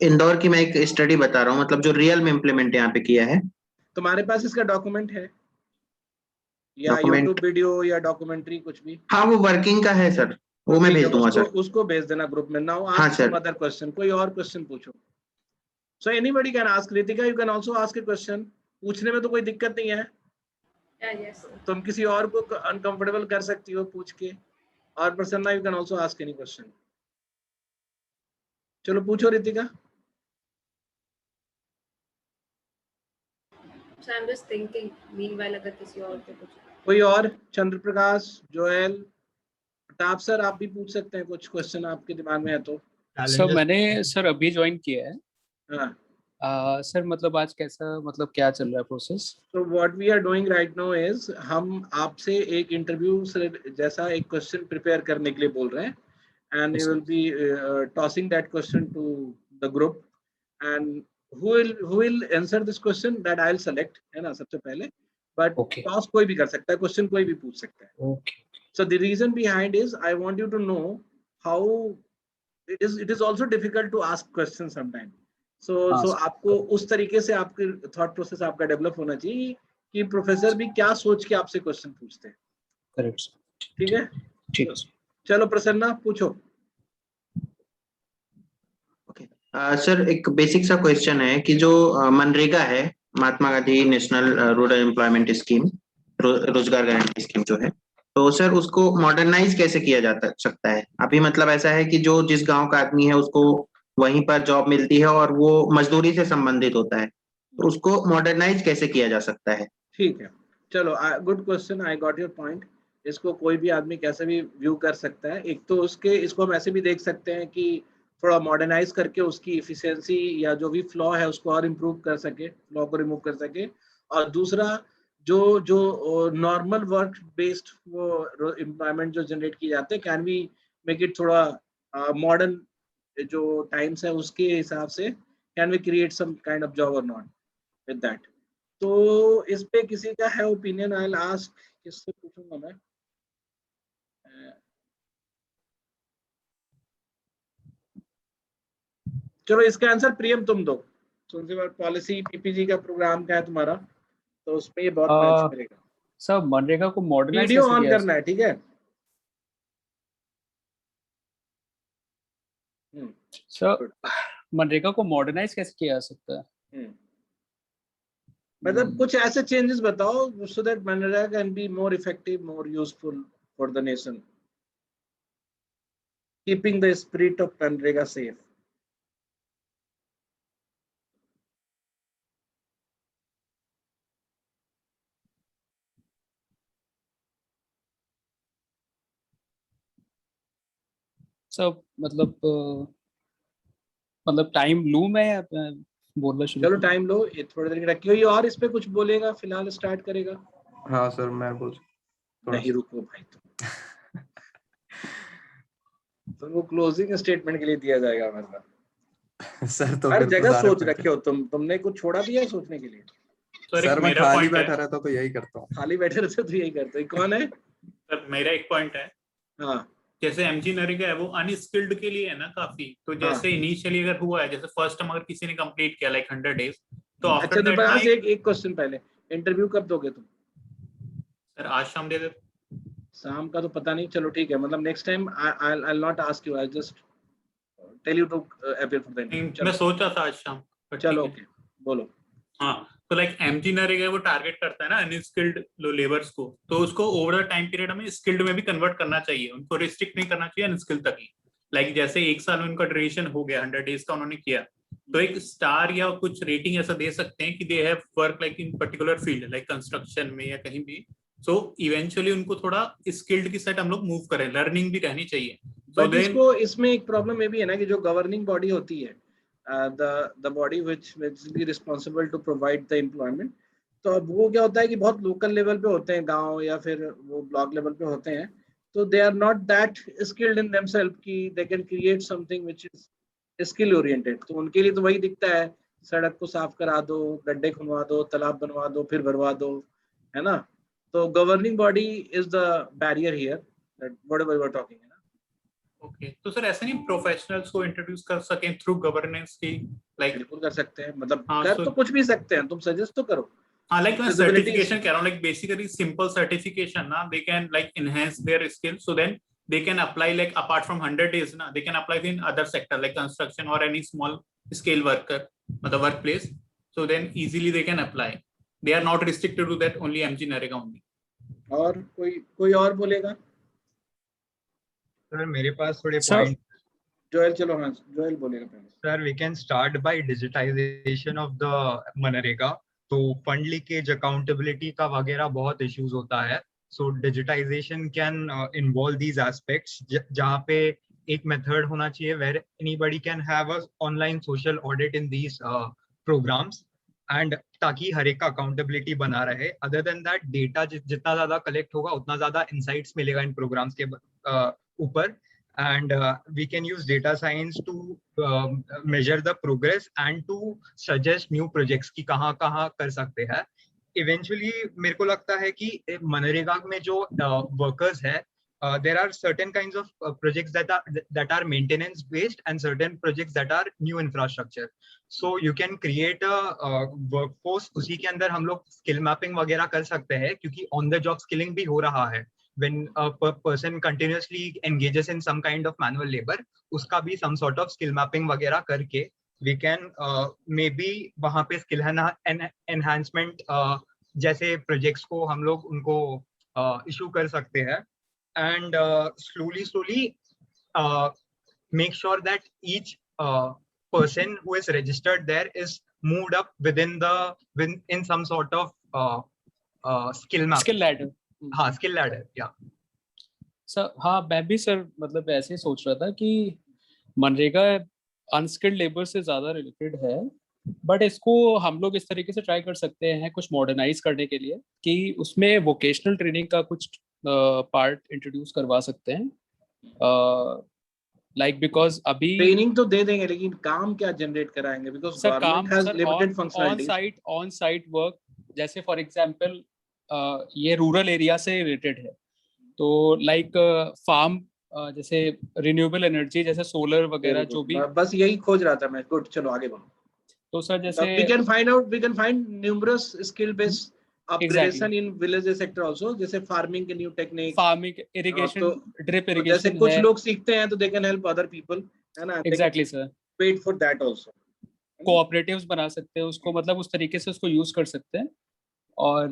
इंदौर की मैं एक स्टडी बता रहा हूँ, मतलब जो रियल में इम्प्लीमेंट यहाँ पे किया है। तुम्हारे पास इसका डॉक्यूमेंट है या डॉक्यूमेंट? यूट्यूब वीडियो या डॉक्यूमेंट्री कुछ भी? हाँ वो वर्किंग का है सर, वो मैं ठीक है, भेज दूंगा उसको सर। उसको भेज देना ग्रुप में। नाउ हाँ ask sir. Some other question, कोई और क्वेश्चन पूछो। So anybody can ask. Kritika, you can also ask a question. पूछने में तो कोई दिक्कत नहीं है। yes. तुम किसी और को अनकंफर्टेबल कर सकती हो पूछ के। और Prasanna, you can also ask any question. चलो पूछो Ritika. So I'm just thinking meanwhile अगर किसी और को कुछ कोई और? चंद्र प्रकाश, जोएल, प्रताप सर, आप भी पूछ सकते हैं कुछ क्वेश्चन आपके दिमाग में है तो। सर मैंने सर अभी ज्वाइन किया है। हाँ सर मतलब आज कैसा, मतलब क्या चल रहा है प्रोसेस? तो what we are doing right now is, हम आपसे एक इंटरव्यू जैसा एक क्वेश्चन प्रिपेयर करने के लिए बोल रहे हैं, and you will be tossing that question to the group, and who will answer this question that I'll select, है ना, सबसे पहले। but toss कोई भी कर सकता है, क्वेश्चन कोई भी पूछ सकता है। Okay. So the reason behind is I want you to know how it is also difficult to ask questions sometimes. So आपको उस तरीके से आपके थॉट प्रोसेस आपका डेवलप होना चाहिए कि प्रोफेसर भी क्या सोच के आपसे क्वेश्चन पूछते हैं। करेक्ट। ठीक है, ठीक है। चलो प्रसन्ना पूछो। सर एक बेसिक सा क्वेश्चन है कि जो मनरेगा है, Mahatma Gandhi national rural employment scheme, रोजगार गारंटी स्कीम जो है, तो सर उसको मॉडर्नाइज कैसे किया जा सकता है? अभी मतलब ऐसा है कि जो जिस गांव का आदमी है उसको वहीं पर जॉब मिलती है और वो मजदूरी से संबंधित होता है, तो उसको मॉडर्नाइज कैसे किया जा सकता है? ठीक है, चलो good question, I got your point. इसको कोई भी आदमी कैसे भी व्यू कर सकता है। एक तो उसके इसको हम ऐसे भी देख सकते हैं कि थोड़ा मॉडर्नाइज करके उसकी इफिशियंसी या जो भी फ्लॉ है उसको और इम्प्रूव कर सके, फ्लॉ को रिमूव कर सके। और दूसरा, जो जो नॉर्मल वर्क बेस्ड वो एम्प्लॉयमेंट जो जनरेट किए जाते हैं, कैन वी मेक इट थोड़ा मॉडर्न जो टाइम्स है उसके हिसाब से, can we create some kind of job और नॉट विद दैट। तो इस पे किसी का है ओपिनियन? आई विल आस्क, किससे पूछूंगा मैं? चलो इसका आंसर प्रियम तुम दो। पॉलिसी पीपीजी का प्रोग्राम क्या है तुम्हारा, तो उसमें ये बहुत मैच करेगा। सर मनरेगा को मॉडर्नाइज वीडियो कैसे ऑन किया करना है, ठीक है? सर मनरेगा को मॉडर्नाइज कैसे किया जा सकता है? मतलब कुछ ऐसे चेंजेस बताओ so that MNREGA can be more effective, more useful for the nation, keeping the spirit of MNREGA safe. सब मतलब टाइम लूँ मैं या बोलना शुरू चलो करो। टाइम लो, ये थोड़ी देर रखिए। कोई और इस पे कुछ बोलेगा? फिलहाल स्टार्ट करेगा? हाँ सर, मैं बोल थोड़ा नहीं रुको भाई, तो वो क्लोजिंग स्टेटमेंट के लिए दिया जाएगा मतलब। सर तो हर फिर तो जगह सारे सोच पूछे। रखे हो तुमने कुछ छोड़ा दिया है सोचने के लिए? सर मैं मेरा खाली पॉइंट है बैठा रहता तो यही करता हूँ। खाली बैठे रहते तो यही करते हो। कौन है? सर, मेरा एक पॉइंट है। हाँ जैसे एमजी नरेगा है वो अनस्किल्ड के लिए है ना काफी, तो जैसे इनिशियली अगर हुआ है, जैसे फर्स्ट टाइम अगर किसी ने कंप्लीट किया लाइक 100 डेज, तो अच्छा, आफ्टर तो दैट ना बस एक क्वेश्चन पहले, इंटरव्यू कब दोगे तुम? सर आज शाम दे दे। शाम का तो पता नहीं, चलो ठीक है, मतलब next time I not ask you, I just tell you to appear for the interview. मैं सोच रहा था आज शाम, पर चलो ठीक है। ओके, बोलो। हाँ, तो लाइक एमजी नरेगा वो टारगेट करता है ना अनस्किल्ड लेबर्स को, तो उसको ओवर द टाइम पीरियड हमें स्किल्ड में भी कन्वर्ट करना चाहिए, उनको रिस्ट्रिक्ट नहीं करना चाहिए अनस्किल्ड तक ही। लाइक जैसे एक साल में उनका ड्यूरेशन हो गया, 100 डेज का उन्होंने किया, तो एक स्टार या कुछ रेटिंग ऐसा दे सकते हैं कि they have work like in particular field like construction में या कहीं भी। सो इवेंचुअली उनको थोड़ा स्किल्ड की साइड हम लोग मूव करें, लर्निंग भी रहनी चाहिए। बट इसको इसमें एक प्रॉब्लम ये भी है ना कि जो गवर्निंग बॉडी होती है, the body which will be responsible to provide the employment, तो अब वो क्या होता है कि बहुत लोकल लेवल पे होते हैं, गांव या फिर वो ब्लॉक लेवल पे होते हैं, तो they are not that skilled in themself कि they can create something which is skill oriented. तो उनके लिए तो वही दिखता है, सड़क को साफ करा दो, गड्ढे खुनवा दो, तालाब बनवा दो, फिर भरवा दो, है ना? तो governing body is the barrier here, that whatever we are talking. Okay, तो सर ऐसे नहीं प्रोफेशनल्स को इंट्रोड्यूस कर सकें थ्रू गवर्नेंस की, लाइक बिल्कुल कर सकते हैं, मतलब हाँ, कर तो कुछ भी सकते हैं, तुम सजेस्ट तो करो। हाँ, लाइक मैं Feasibilities- सर्टिफिकेशन कह रहा हूँ, लाइक बेसिकली सिंपल सर्टिफिकेशन ना, they can like enhance their skill, so then they can apply like apart from 100 days na, they can apply in other sector like construction or any small scale worker the workplace, so then easily they can apply, they are not restricted to that only mg narega only. और कोई और बोलेगा? सर मेरे पास थोड़े पॉइंट। जोएल, चलो हाँ जोएल बोलेगा पहले। Sir we can start by digitisation of the MNREGA. तो फंड लीकेज, अकाउंटेबिलिटी का वगैरह बहुत इश्यूज होता है। So digitisation can involve these aspects, जहाँ पे एक मेथड होना चाहिए where anybody can have a online social audit in these programmes, and ताकि हर एक का अकाउंटेबिलिटी बना रहे। अदर देन दैट डेटा जितना ज्यादा कलेक्ट होगा उतना ज्यादा इंसाइट्स मिलेगा इन प्रोग्राम्स के ऊपर, and we can use data science to measure the progress and to suggest new projects कि कहाँ कर सकते हैं। Eventually मेरे को लगता है कि मनरेगा में जो workers है, there are certain kinds of projects that are maintenance based and certain projects that are new infrastructure. So you can create a workforce, उसी के अंदर हम लोग skill mapping वगैरह कर सकते हैं, क्योंकि on the job skilling भी हो रहा है। When a person continuously engages in some kind of manual labor, उसका भी some sort of skill mapping वगैरह करके we can maybe वहाँ पे skill enhancement जैसे projects को हम लोग उनको issue कर सकते हैं, and slowly make sure that each person who is registered there is moved up in some sort of skill map, skill ladder. हाँ स्किल लैडर। या सर हाँ, मैं भी सर मतलब ऐसे ही सोच रहा था कि मनरेगा अनस्किल्ड लेबर से ज़्यादा रिलेटेड है, बट इसको हम लोग इस तरीके से ट्राई कर सकते हैं कुछ मॉडर्नाइज करने के लिए कि उसमें वोकेशनल ट्रेनिंग का कुछ पार्ट इंट्रोड्यूस करवा सकते हैं। लाइक बिकॉज अभी ट्रेनिंग तो दे देंगे, लेकिन काम क्या जनरेट कराएंगे? बिकॉज सर काम government has limited functionalities. On site work, जैसे फॉर एग्जांपल ये रूरल एरिया से रिलेटेड है, तो लाइक फार्म जैसे रिन्यूएबल एनर्जी जैसे सोलर वगैरह जो भी, बस यही खोज रहा था मैं। गुड, चलो आगे बढ़ो। तो सर जैसे we can find numerous skill based upgradation in villages sector also, जैसे फार्मिंग के new technique, farming, irrigation, drip जैसे इरिगेशन कुछ है। लोग सीखते हैं तो they can help other people, है ना? Exactly sir, paid for that also, cooperatives बना सकते हैं उसको, मतलब उस तरीके से उसको यूज कर सकते हैं। और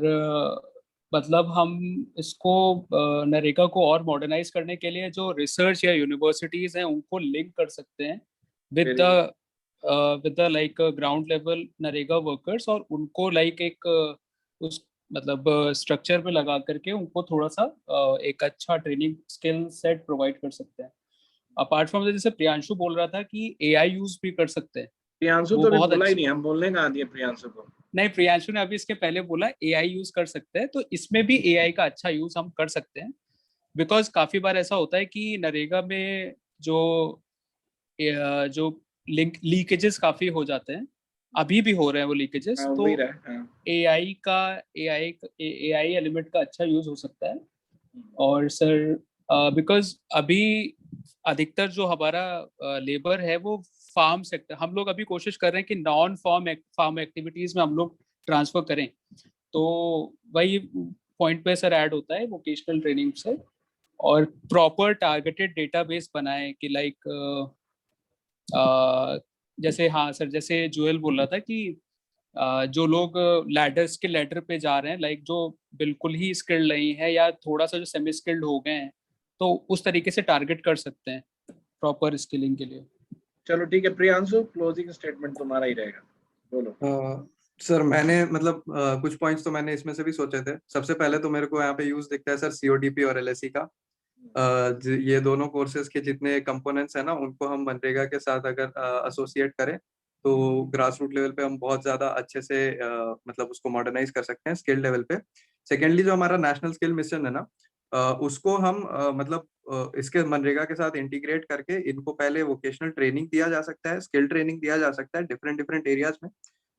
मतलब हम इसको नरेगा को और मॉडर्नाइज करने के लिए जो रिसर्च या यूनिवर्सिटीज हैं उनको लिंक कर सकते हैं with the like ground level NREGA workers, और उनको लाइक एक उस मतलब स्ट्रक्चर पे लगा करके उनको थोड़ा सा एक अच्छा ट्रेनिंग स्किल सेट प्रोवाइड कर सकते हैं। अपार्ट फ्रॉम जैसे प्रियांशु बोल रहा था कि एआई यूज भी कर सकते हैं प्रियांशु वो तो अभी बहुत बोला ही अच्छा। नहीं, हम बोलने कहाँ दिए प्रियांशु को। नहीं, प्रियांशु ने अभी इसके पहले बोला एआई यूज कर सकते हैं, तो इसमें भी एआई का अच्छा यूज हम कर सकते हैं। बिकॉज काफी बार ऐसा होता है कि नरेगा में जो लीकेजेस काफी हो जाते हैं, अभी भी हो रहे हैं वो लीकेजेस, हाँ, तो वही रहा। हाँ। एआई एलिमेंट का अच्छा यूज हो सकता है। और सर बिकॉज अभी अधिकतर जो हमारा लेबर है वो फार्म सेक्टर, हम लोग अभी कोशिश कर रहे हैं कि नॉन फार्म एक्टिविटीज में हम लोग ट्रांसफर करें, तो वही पॉइंट पे सर ऐड होता है वोकेशनल ट्रेनिंग से। और प्रॉपर टारगेटेड डेटाबेस बनाए कि लाइक जैसे, हाँ सर, जैसे जुएल बोल रहा था कि जो लोग लैडर पे जा रहे हैं, लाइक जो बिल्कुल ही स्किल्ड नहीं है या थोड़ा सा जो सेमी स्किल्ड हो गए हैं, तो उस तरीके से टारगेट कर सकते हैं प्रॉपर स्किलिंग के लिए। चलो ठीक है प्रियांशु, क्लोजिंग स्टेटमेंट तुम्हारा ही रहेगा, बोलो। सर मैंने मतलब कुछ पॉइंट्स तो मैंने इसमें से भी सोचे थे। सबसे पहले तो मेरे को यहाँ पे यूज दिखता है सर सीओडीपी और एलएसई का। ये दोनों कोर्सेज के जितने कंपोनेंट्स हैं ना, उनको हम मनरेगा के साथ अगर एसोसिएट करें तो ग्रास रूट लेवल पे हम बहुत ज्यादा अच्छे से मतलब उसको मॉडर्नाइज कर सकते हैं स्किल लेवल पे। सेकेंडली जो हमारा नेशनल स्किल मिशन है ना, उसको हम इसके मनरेगा के साथ इंटीग्रेट करके इनको पहले वोकेशनल ट्रेनिंग दिया जा सकता है, स्किल ट्रेनिंग दिया जा सकता है डिफरेंट डिफरेंट एरियाज में।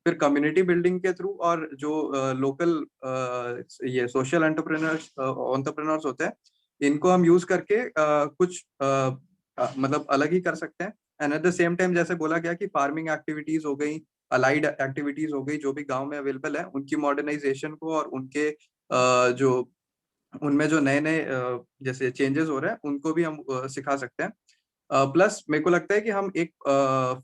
फिर कम्युनिटी बिल्डिंग के थ्रू और जो लोकल ये सोशल एंटरप्रेन्योर्स होते हैं, इनको हम यूज करके कुछ मतलब अलग ही कर सकते हैं। And at the same time जैसे बोला गया कि फार्मिंग एक्टिविटीज हो गई, अलाइड एक्टिविटीज हो गई, जो भी गांव में अवेलेबल है, उनकी मॉडर्नाइजेशन को और उनके जो उनमें जो नए नए जैसे चेंजेस हो रहे हैं उनको भी हम सिखा सकते हैं। प्लस मेरे को लगता है कि हम एक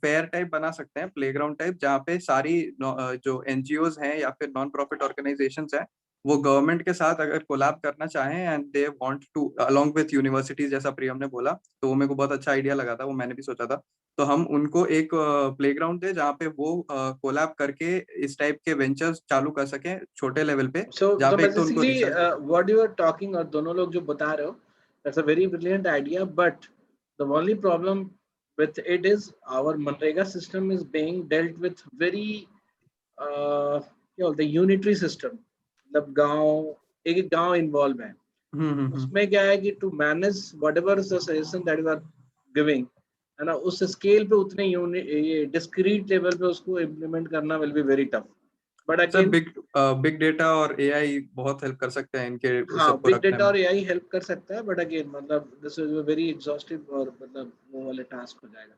फेयर टाइप बना सकते हैं, प्लेग्राउंड टाइप, जहाँ पे सारी जो एनजीओज हैं या फिर नॉन प्रॉफिट ऑर्गेनाइजेशंस हैं, वो गवर्नमेंट के साथ अगर कोलैब करना चाहें and they want to along with universities, जैसा प्रियम ने बोला, तो वो मेरे को बहुत अच्छा आइडिया लगा था, वो मैंने भी सोचा था। तो हम उनको एक प्लेग्राउंड दे जहाँ पे वो कोलैब करके इस टाइप के वेंचर्स चालू कर सकें छोटे लेवल पे, जहाँ पे एक तो उनको research. What you are talking, और दोनों लोग जो बता रहे हो, that's a very brilliant idea, but the only problem with it is our Manrega system is being dealt with very the unitary system, मतलब गांव एक गांव इन्वॉल्व है, उसमें क्या है कि to manage whatever is the suggestion that you are giving, है ना, उस स्केल पे उतने ये डिस्क्रीट लेवल पे उसको इम्प्लीमेंट करना will be very tough. But again big data और एआई बहुत हेल्प कर सकते हैं इनके हाँ, सबको बिग रखने डेटा में। और एआई हेल्प कर सकता है, बट अगेन मतलब this is a very exhaustive और मतलब वो वाले टास्क हो जाएगा।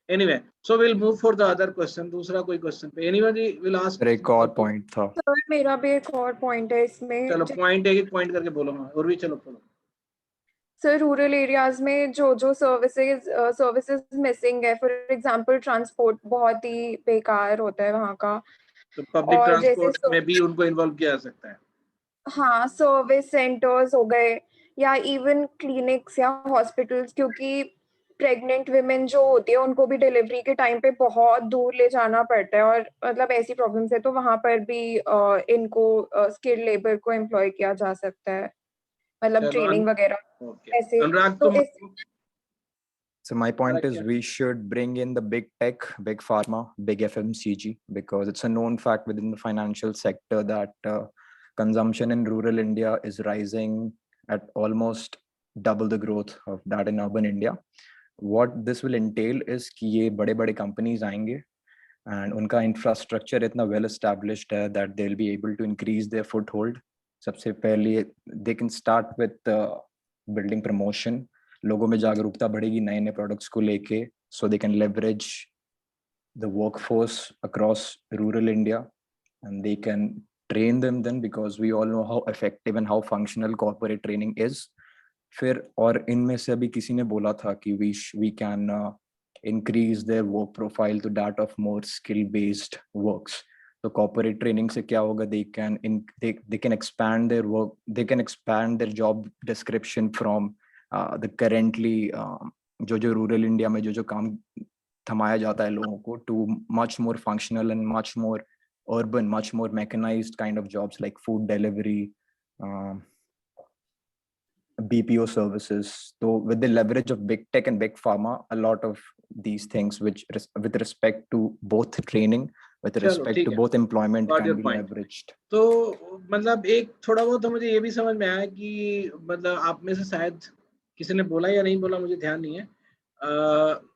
Anyway, so will move for the other question, दूसरा कोई क्वेश्चन पे एनीबॉडी विल आस्क। एक और पॉइंट था सर, मेरा भी एक और पॉइंट है इसमें। चलो पॉइंट एक पॉइंट करके बोलो। हाँ, और भी चलो बोलो। सर, रूरल एरियाज में जो सर्विसेज मिसिंग है, फॉर एग्जांपल ट्रांसपोर्ट बहुत ही बेकार होता है वहाँ का, तो पब्लिक और जैसे ट्रांसपोर्ट में भी उनको इन्वॉल्व किया जा सकता है। हाँ, सर्विस सेंटर्स हो गए या इवन क्लिनिक्स या हॉस्पिटल्स, क्योंकि प्रेग्नेंट विमेन जो होती है उनको भी डिलीवरी के टाइम पे बहुत दूर ले जाना पड़ता है, और मतलब ऐसी प्रॉब्लम्स है, तो वहां पर भी इनको स्किल्ड लेबर को एम्प्लॉय किया जा सकता है, मतलब ट्रेनिंग वगैरह ऐसे। अनुराग तो तुम So my point is we should bring in the big tech, big pharma, big FMCG, because it's a known fact within the financial sector that consumption in rural India is rising at almost double the growth of that in urban India. What this will entail is कि ये बड़े-बड़े companies आएंगे and उनका infrastructure इतना well established है that they'll be able to increase their foothold. सबसे पहले they can start with building promotion, लोगों में जागरूकता बढ़ेगी नए नए प्रोडक्ट्स को लेके, so they can leverage the workforce across rural India and they can train them then, because we all know how effective and how functional corporate training is. फिर और इनमें से अभी किसी ने बोला था कि we can increase their work profile to that of more skill based works. तो corporate training से क्या होगा, they can expand their work, they can expand their job description from the currently जो रूरल इंडिया में जो काम थमाया जाता है लोगों को, to much more functional and much more urban, much more mechanized kind of jobs like food delivery, BPO services. So with the leverage of big tech and big pharma, a lot of these things, which with respect to both training, with चलो respect ठीक to है, both employment, got can your be point. leveraged. तो मतलब एक थोड़ा बहुत तो मुझे ये भी समझ में आया कि मतलब आप में से शायद किसी ने बोला या नहीं बोला, मुझे ध्यान नहीं है,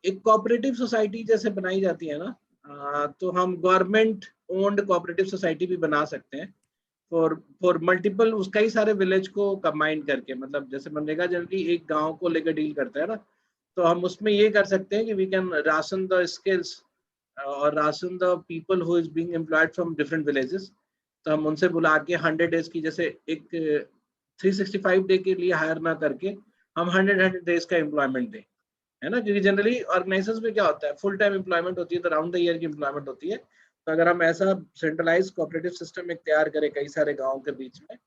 एक कोऑपरेटिव सोसाइटी जैसे बनाई जाती है ना, तो हम गवर्नमेंट ओन्ड कोऑपरेटिव सोसाइटी भी बना सकते हैं फॉर मल्टीपल, उसका ही सारे विलेज को कंबाइन करके, मतलब जैसे मनरेगा जनरली एक गांव को लेकर डील करता है ना, तो हम उसमें ये कर सकते हैं कि we can ration the skills और ration the people who is being employed from different villages. तो हम उनसे बुला के 100 डेज की, जैसे एक 365 डे के लिए हायर ना करके हम 100 डेज का एम्प्लॉयमेंट दें, है ना, क्योंकि जनरली ऑर्गेनाइजेशंस में क्या होता है, फुल टाइम एम्प्लॉयमेंट होती है, तो राउंड द ईयर की एम्प्लॉयमेंट होती है। तो अगर हम ऐसा सेंट्रलाइज कोऑपरेटिव सिस्टम एक तैयार करें कई सारे गाँव के बीच में,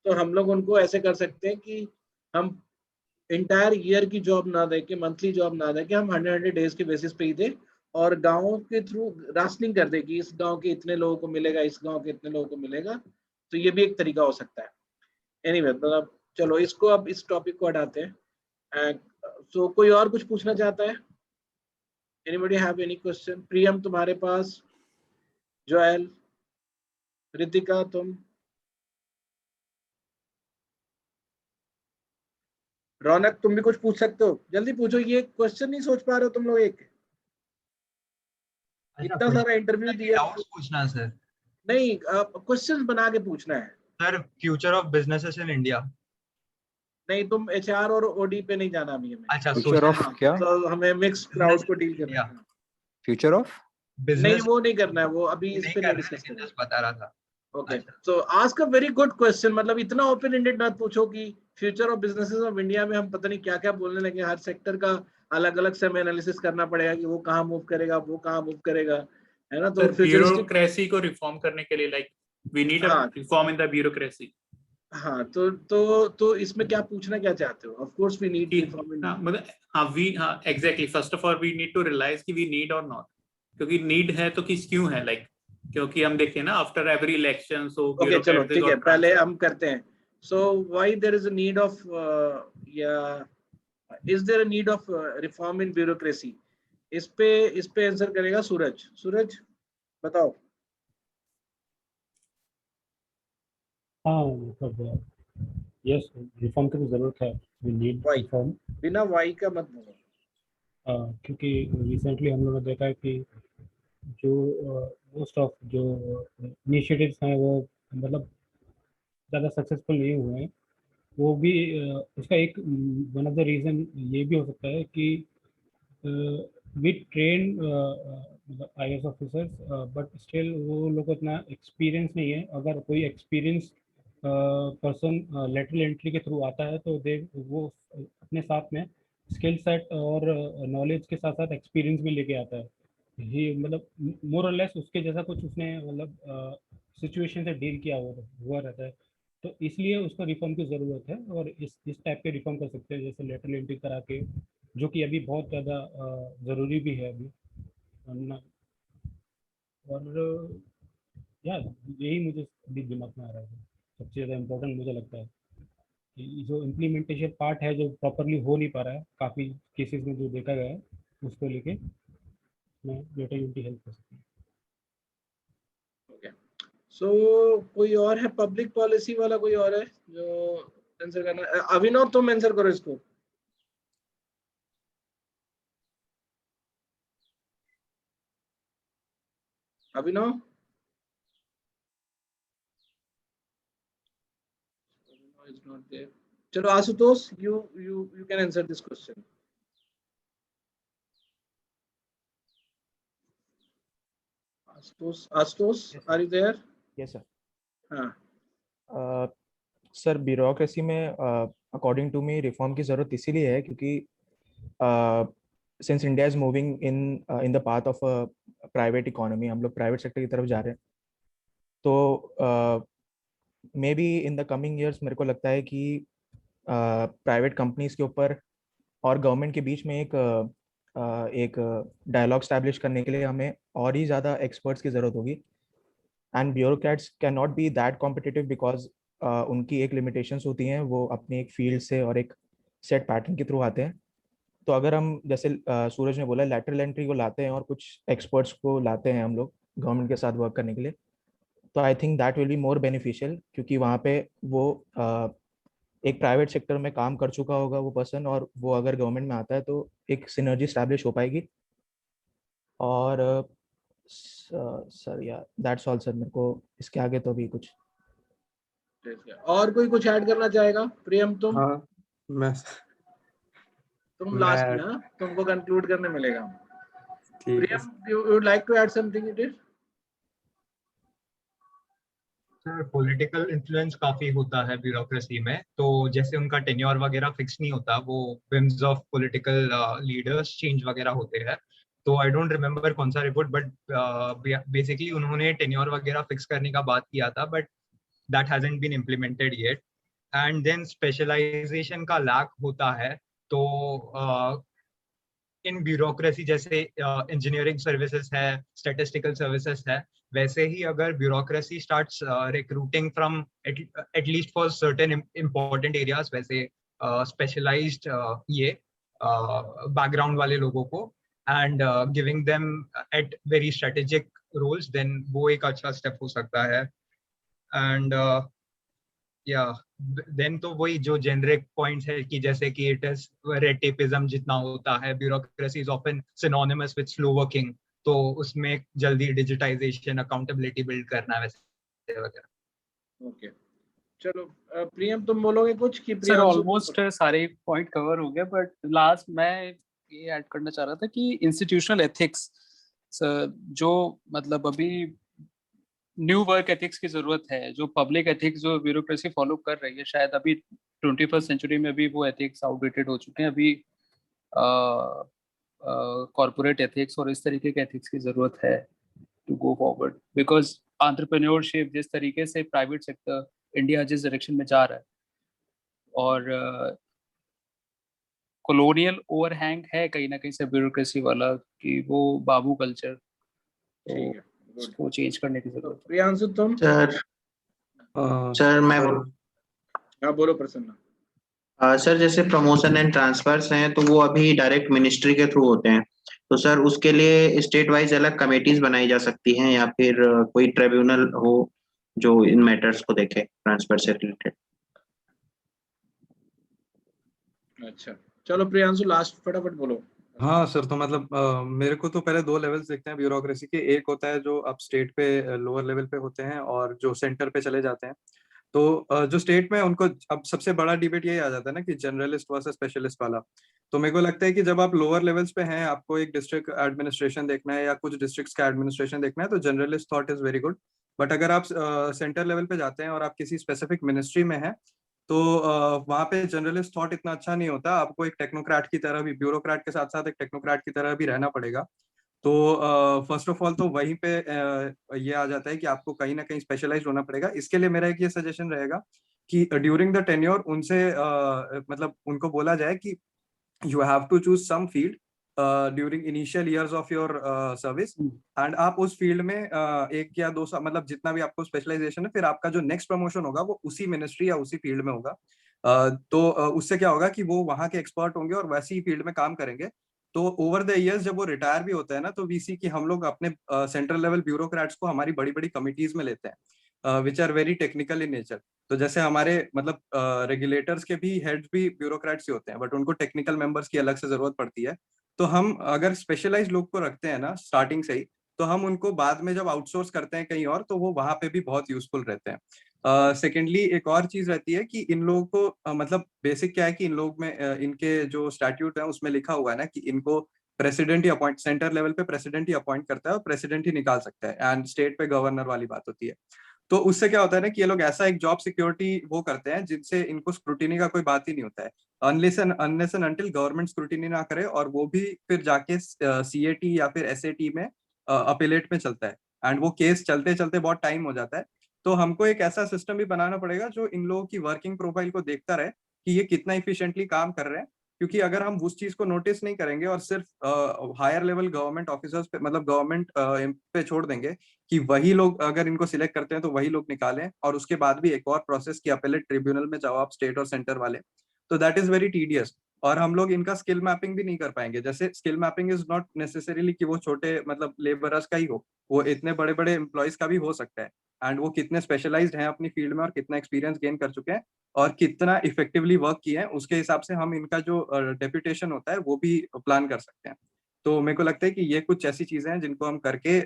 तो हम लोग उनको ऐसे कर सकते हैं कि हम इंटायर ईयर की जॉब ना दे के, मंथली जॉब ना दे के, हम 100 डेज के बेसिस पे ही दे, और गाँव के थ्रू राशनिंग कर दे कि इस गांव के इतने लोगों को मिलेगा, इस गांव के इतने लोगों को मिलेगा। तो ये भी एक तरीका हो सकता है। एनीवे, मतलब चलो इसको अब इस टॉपिक को हटाते हैं। सो कोई और कुछ पूछना चाहता है? Anybody have any question? Priyam तुम्हारे पास, जोएल, रितिका तुम, रौनक तुम भी कुछ पूछ सकते हो, जल्दी पूछो। ये क्वेश्चन नहीं सोच पा रहे हो तुम लोग? एक इतना सारा इंटरव्यू दिया, डाउट्स पूछना है सर। नहीं क्वेश्चंस बना के पूछना है sir, future of businesses in India. नहीं, तुम एचआर और ओडी पे नहीं जाना अभी हमें। अच्छा, फ्यूचर ऑफ क्या? तो हमें मिक्स क्राउड को डील करना है। फ्यूचर ऑफ नहीं, बिजनेस वो नहीं करना है, वो अभी इस पे नहीं करना है, डिस्कस लेकिन करना है। just बता रहा था। Okay, so ask a very good question. मतलब इतना ओपन एंडेड मत पूछो कि future of businesses of India में हम पता नहीं क्या क्या बोलने लगे। हर सेक्टर का अलग अलग से हमें एनालिसिस करना पड़ेगा कि वो कहाँ मूव करेगा, वो कहाँ मूव करेगा, है ना। तो फ्यूचरिस्टिक ब्यूरोक्रेसी को रिफॉर्म करने के लिए, like we need a reform in the bureaucracy. हाँ, तो इसमें क्या पूछना क्या चाहते हो? Of course we need reform in, मतलब हाँ exactly, first of all we need to realise कि वी नीड और नॉट, क्योंकि नीड है तो किस क्यों है, लाइक क्योंकि हम देखें ना after every election, so okay चलो ठीक है, पहले हम करते हैं। So why there is a need of या is there a need of reform in bureaucracy? इस पे आंसर करेगा सूरज। सूरज बताओ। हाँ मतलब यस, रिफॉर्म की तो जरूरत है, वी नीड रिफॉर्म। बिना वाई का मत बोलो। क्योंकि रिसेंटली हम लोगों ने देखा है कि जो मोस्ट ऑफ जो इनिशिएटिव्स हैं वो मतलब ज़्यादा सक्सेसफुल नहीं हुए हैं। वो भी इसका एक वन ऑफ द रीज़न ये भी हो सकता है कि वी ट्रेन मतलब IAS ऑफिसर्स, बट स्टिल वो लोग को इतना एक्सपीरियंस नहीं है। अगर कोई एक्सपीरियंस पर्सन लेटरल एंट्री के थ्रू आता है तो वो अपने साथ में स्किल सेट और नॉलेज के साथ साथ एक्सपीरियंस भी लेके आता है। ही मतलब मोर और लेस उसके जैसा कुछ उसने मतलब सिचुएशन से डील किया हुआ रहता है। तो इसलिए उसको रिफॉर्म की ज़रूरत है, और इस टाइप के रिफॉर्म कर सकते हैं, जैसे लेटरल एंट्री करा के, जो कि अभी बहुत ज़्यादा ज़रूरी भी है अभी ना। और यार यही मुझे अभी दिमाग में आ रहा है, सबसे ज़्यादा इम्पोर्टेंट मुझे लगता है कि जो इम्प्लीमेंटेशन पार्ट है जो प्रॉपरली हो नहीं पा रहा है काफ़ी केसेस में जो देखा गया है, उसको लेके मैं लेटरल एंट्री हेल्प कर सकती हूँ। सो कोई और है पब्लिक पॉलिसी वाला? कोई और है जो आंसर करना? अभिनव तुम आंसर करो इसको। अभिनव is not there. चलो Ashutosh, you can answer this question. Astos, are you there? Yes sir. हाँ सर, ब्यूरोक्रेसी में अकॉर्डिंग टू मी रिफॉर्म की ज़रूरत इसीलिए है क्योंकि since India is moving in the path of private economy, हम लोग प्राइवेट सेक्टर की तरफ जा रहे हैं। तो may be in the coming years मेरे को लगता है कि प्राइवेट कंपनीज के ऊपर और गवर्नमेंट के बीच में एक डायलॉग स्टैब्लिश करने के लिए हमें और ही ज़्यादा एक्सपर्ट्स की ज़रूरत होगी। And bureaucrats can not be that competitive because उनकी एक लिमिटेशंस होती हैं, वो अपनी एक फील्ड से और एक सेट पैटर्न के थ्रू आते हैं। तो अगर हम जैसे सूरज ने बोला लैटरल एंट्री को लाते हैं और कुछ एक्सपर्ट्स को लाते हैं हम लोग गवर्नमेंट के साथ वर्क करने के लिए, तो I think that will be more beneficial, क्योंकि वहाँ पे वो एक प्राइवेट सेक्टर में काम कर चुका होगा वो पर्सन, और वो अगर गवर्नमेंट में आता है तो एक सिनर्जी स्टैब्लिश हो पाएगी। और सर या दैट्स ऑल सर, मेरे को इसके आगे तो भी कुछ। और कोई कुछ ऐड करना चाहेगा? प्रियम तुम? हाँ, तुम लास्ट में, हाँ, तुमको कंक्लूड करने मिलेगा। प्रियम, you would like to add something in it? Sir political influence काफी होता है ब्यूरोक्रेसी में, तो जैसे उनका टेन्योर वगैरह फिक्स नहीं होता, वो whims of political leaders change वगैरह होते हैं। तो आई डोंट रिमेम्बर कौन सा रिपोर्ट, बट बेसिकली उन्होंने टेन्योर वगैरह फिक्स करने का बात किया था, but that hasn't been implemented yet. And then specialisation का लैक होता है। तो इन ब्यूरोक्रेसी जैसे इंजीनियरिंग सर्विसेज है, स्टैटिस्टिकल सर्विसेज है, वैसे ही अगर bureaucracy starts recruiting from at least for certain important areas, वैसे स्पेशलाइज्ड ये बैकग्राउंड वाले लोगों को, and giving them at very strategic roles, then वो एक अच्छा स्टेप हो सकता है। एंड या देन तो वही जो जेनरिक पॉइंट्स है कि जैसे कि इट इज रेड टेपिज्म जितना होता है, bureaucracy is often synonymous with slow working, तो उसमें जल्दी डिजिटाइजेशन, अकाउंटेबिलिटी बिल्ड करना वैसे वगैरह। ओके, चलो प्रियम तुम बोलोगे कुछ कि? सर ऑलमोस्ट सारे पॉइंट कवर हो गए, बट लास्ट मैं ये ऐड करना चाह रहा था कि इंस्टीट्यूशनल एथिक्स, जो मतलब अभी न्यू वर्क एथिक्स की जरूरत है, जो पब्लिक एथिक्स जो ब्यूरोक्रेसी फॉलो कर रही है, शायद अभी 21st सेंचुरी में भी वो एथिक्स आउटडेटेड हो चुके हैं। अभी कॉर्पोरेट एथिक्स और इस तरीके के एथिक्स की जरूरत है to go forward, because entrepreneurship जिस तरीके से प्राइवेट सेक्टर इंडिया जिस डायरेक्शन में जा रहा है, और कॉलोनियल ओवरहैंग है कहीं ना कहीं से ब्यूरोक्रेसी वाला, कि वो बाबू कल्चर, उसको चेंज करने की जरूरत है। प्रियांशु तुम? सर मैं बोलूं? हाँ बोलो प्रसन्न। सर जैसे प्रमोशन एंड ट्रांसफर्स हैं तो वो अभी डायरेक्ट मिनिस्ट्री के थ्रू होते हैं, तो सर उसके लिए स्टेट वाइज अलग कमेटीज बनाई जा सकती हैं, या फिर कोई ट्रिब्यूनल हो जो इन मैटर्स को देखे ट्रांसफर से रिलेटेड। अच्छा चलो प्रियांशु लास्ट फटाफट बोलो। हाँ सर, तो मतलब मेरे को तो पहले 2 लेवल्स दिखते हैं ब्यूरोक्रेसी के। एक होता है जो अब स्टेट पे लोअर लेवल पे होते हैं और जो सेंटर पे चले जाते हैं। तो जो स्टेट में उनको अब सबसे बड़ा डिबेट यही आ जाता है ना कि जनरलिस्ट वर्सेस स्पेशलिस्ट वाला। तो मेरे को लगता है कि जब आप लोअर लेवल्स पे हैं, आपको एक डिस्ट्रिक्ट एडमिनिस्ट्रेशन देखना है या कुछ डिस्ट्रिक्ट्स का एडमिनिस्ट्रेशन देखना है, तो generalist thought is very good. But अगर आप सेंटर लेवल पे जाते हैं और आप किसी स्पेसिफिक मिनिस्ट्री में हैं, तो वहाँ पे जनरलिस्ट थॉट इतना अच्छा नहीं होता। आपको एक टेक्नोक्रेट की तरह भी, ब्यूरोक्रेट के साथ साथ एक टेक्नोक्रेट की तरह भी रहना पड़ेगा। तो फर्स्ट ऑफ ऑल तो वहीं पे ये आ जाता है कि आपको कहीं ना कहीं स्पेशलाइज होना पड़ेगा। इसके लिए मेरा एक ये सजेशन रहेगा कि ड्यूरिंग द टेन्योर उनसे मतलब उनको बोला जाए कि you have to choose some field during initial years of your service, and आप उस फील्ड में 1 या 2 साल, मतलब जितना भी आपको स्पेशलाइजेशन है, फिर आपका जो नेक्स्ट प्रमोशन होगा वो उसी मिनिस्ट्री या उसी फील्ड में होगा। तो उससे क्या होगा कि वो वहाँ के एक्सपर्ट होंगे और वैसी ही फील्ड में काम करेंगे। तो ओवर द इयर्स जब वो रिटायर भी होता है ना, तो वी सी कि हम लोग अपने सेंट्रल लेवल ब्यूरोक्रेट्स को हमारी बड़ी बड़ी कमिटीज में लेते हैं which are very technical in nature. तो जैसे हमारे मतलब रेगुलेटर्स के भी हेड्स भी ब्यूरोक्रेट्स ही होते हैं, बट उनको टेक्निकल मेंबर्स की अलग से जरूरत पड़ती है। तो हम अगर स्पेशलाइज लोग को रखते हैं ना स्टार्टिंग से ही, तो हम उनको बाद में जब आउटसोर्स करते हैं कहीं और, तो वो वहां पे भी बहुत यूजफुल रहते हैं। सेकेंडली एक और चीज रहती है कि इन लोगों को मतलब बेसिक क्या है कि इन लोग में इनके जो स्टैट्यूट है उसमें लिखा हुआ है ना कि इनको प्रेसिडेंट ही अपॉइंट, सेंटर लेवल पे प्रेसिडेंट ही अपॉइंट करता है और प्रेसिडेंट ही निकाल सकता है, एंड स्टेट पे गवर्नर वाली बात होती है। तो उससे क्या होता है ना कि ये लोग ऐसा एक जॉब सिक्योरिटी वो करते हैं जिनसे इनको स्क्रूटिनी का कोई बात ही नहीं होता है, unless and until government scrutiny ना करे, और वो भी फिर जाके सीएटी या फिर एसएटी में अपीलेट में चलता है, एंड वो केस चलते चलते बहुत टाइम हो जाता है। तो हमको एक ऐसा सिस्टम भी बनाना पड़ेगा जो इन लोगों की वर्किंग प्रोफाइल को देखता रहे कि ये कितना इफिशिएंटली काम कर रहे हैं, क्योंकि अगर हम उस चीज को नोटिस नहीं करेंगे और सिर्फ हायर लेवल गवर्नमेंट ऑफिसर्स पे, मतलब गवर्नमेंट पे छोड़ देंगे कि वही लोग अगर इनको सिलेक्ट करते हैं तो वही लोग निकालें, और उसके बाद भी एक और प्रोसेस की अपेलेट ट्रिब्यूनल में जाओ आप, स्टेट और सेंटर वाले, तो दैट इज वेरी टीडियस। और हम लोग इनका स्किल मैपिंग भी नहीं कर पाएंगे। जैसे skill mapping is not necessarily कि वो छोटे मतलब लेबरर्स का ही हो, वो इतने बड़े बड़े एम्प्लॉयज का भी हो सकता है, एंड वो कितने स्पेशलाइज्ड हैं अपनी फील्ड में और कितना एक्सपीरियंस गेन कर चुके हैं और कितना इफेक्टिवली वर्क किए हैं, उसके हिसाब से हम इनका जो डेप्यूटेशन होता है वो भी प्लान कर सकते हैं। तो मेरे को लगता है कि ये कुछ ऐसी चीजें हैं जिनको हम करके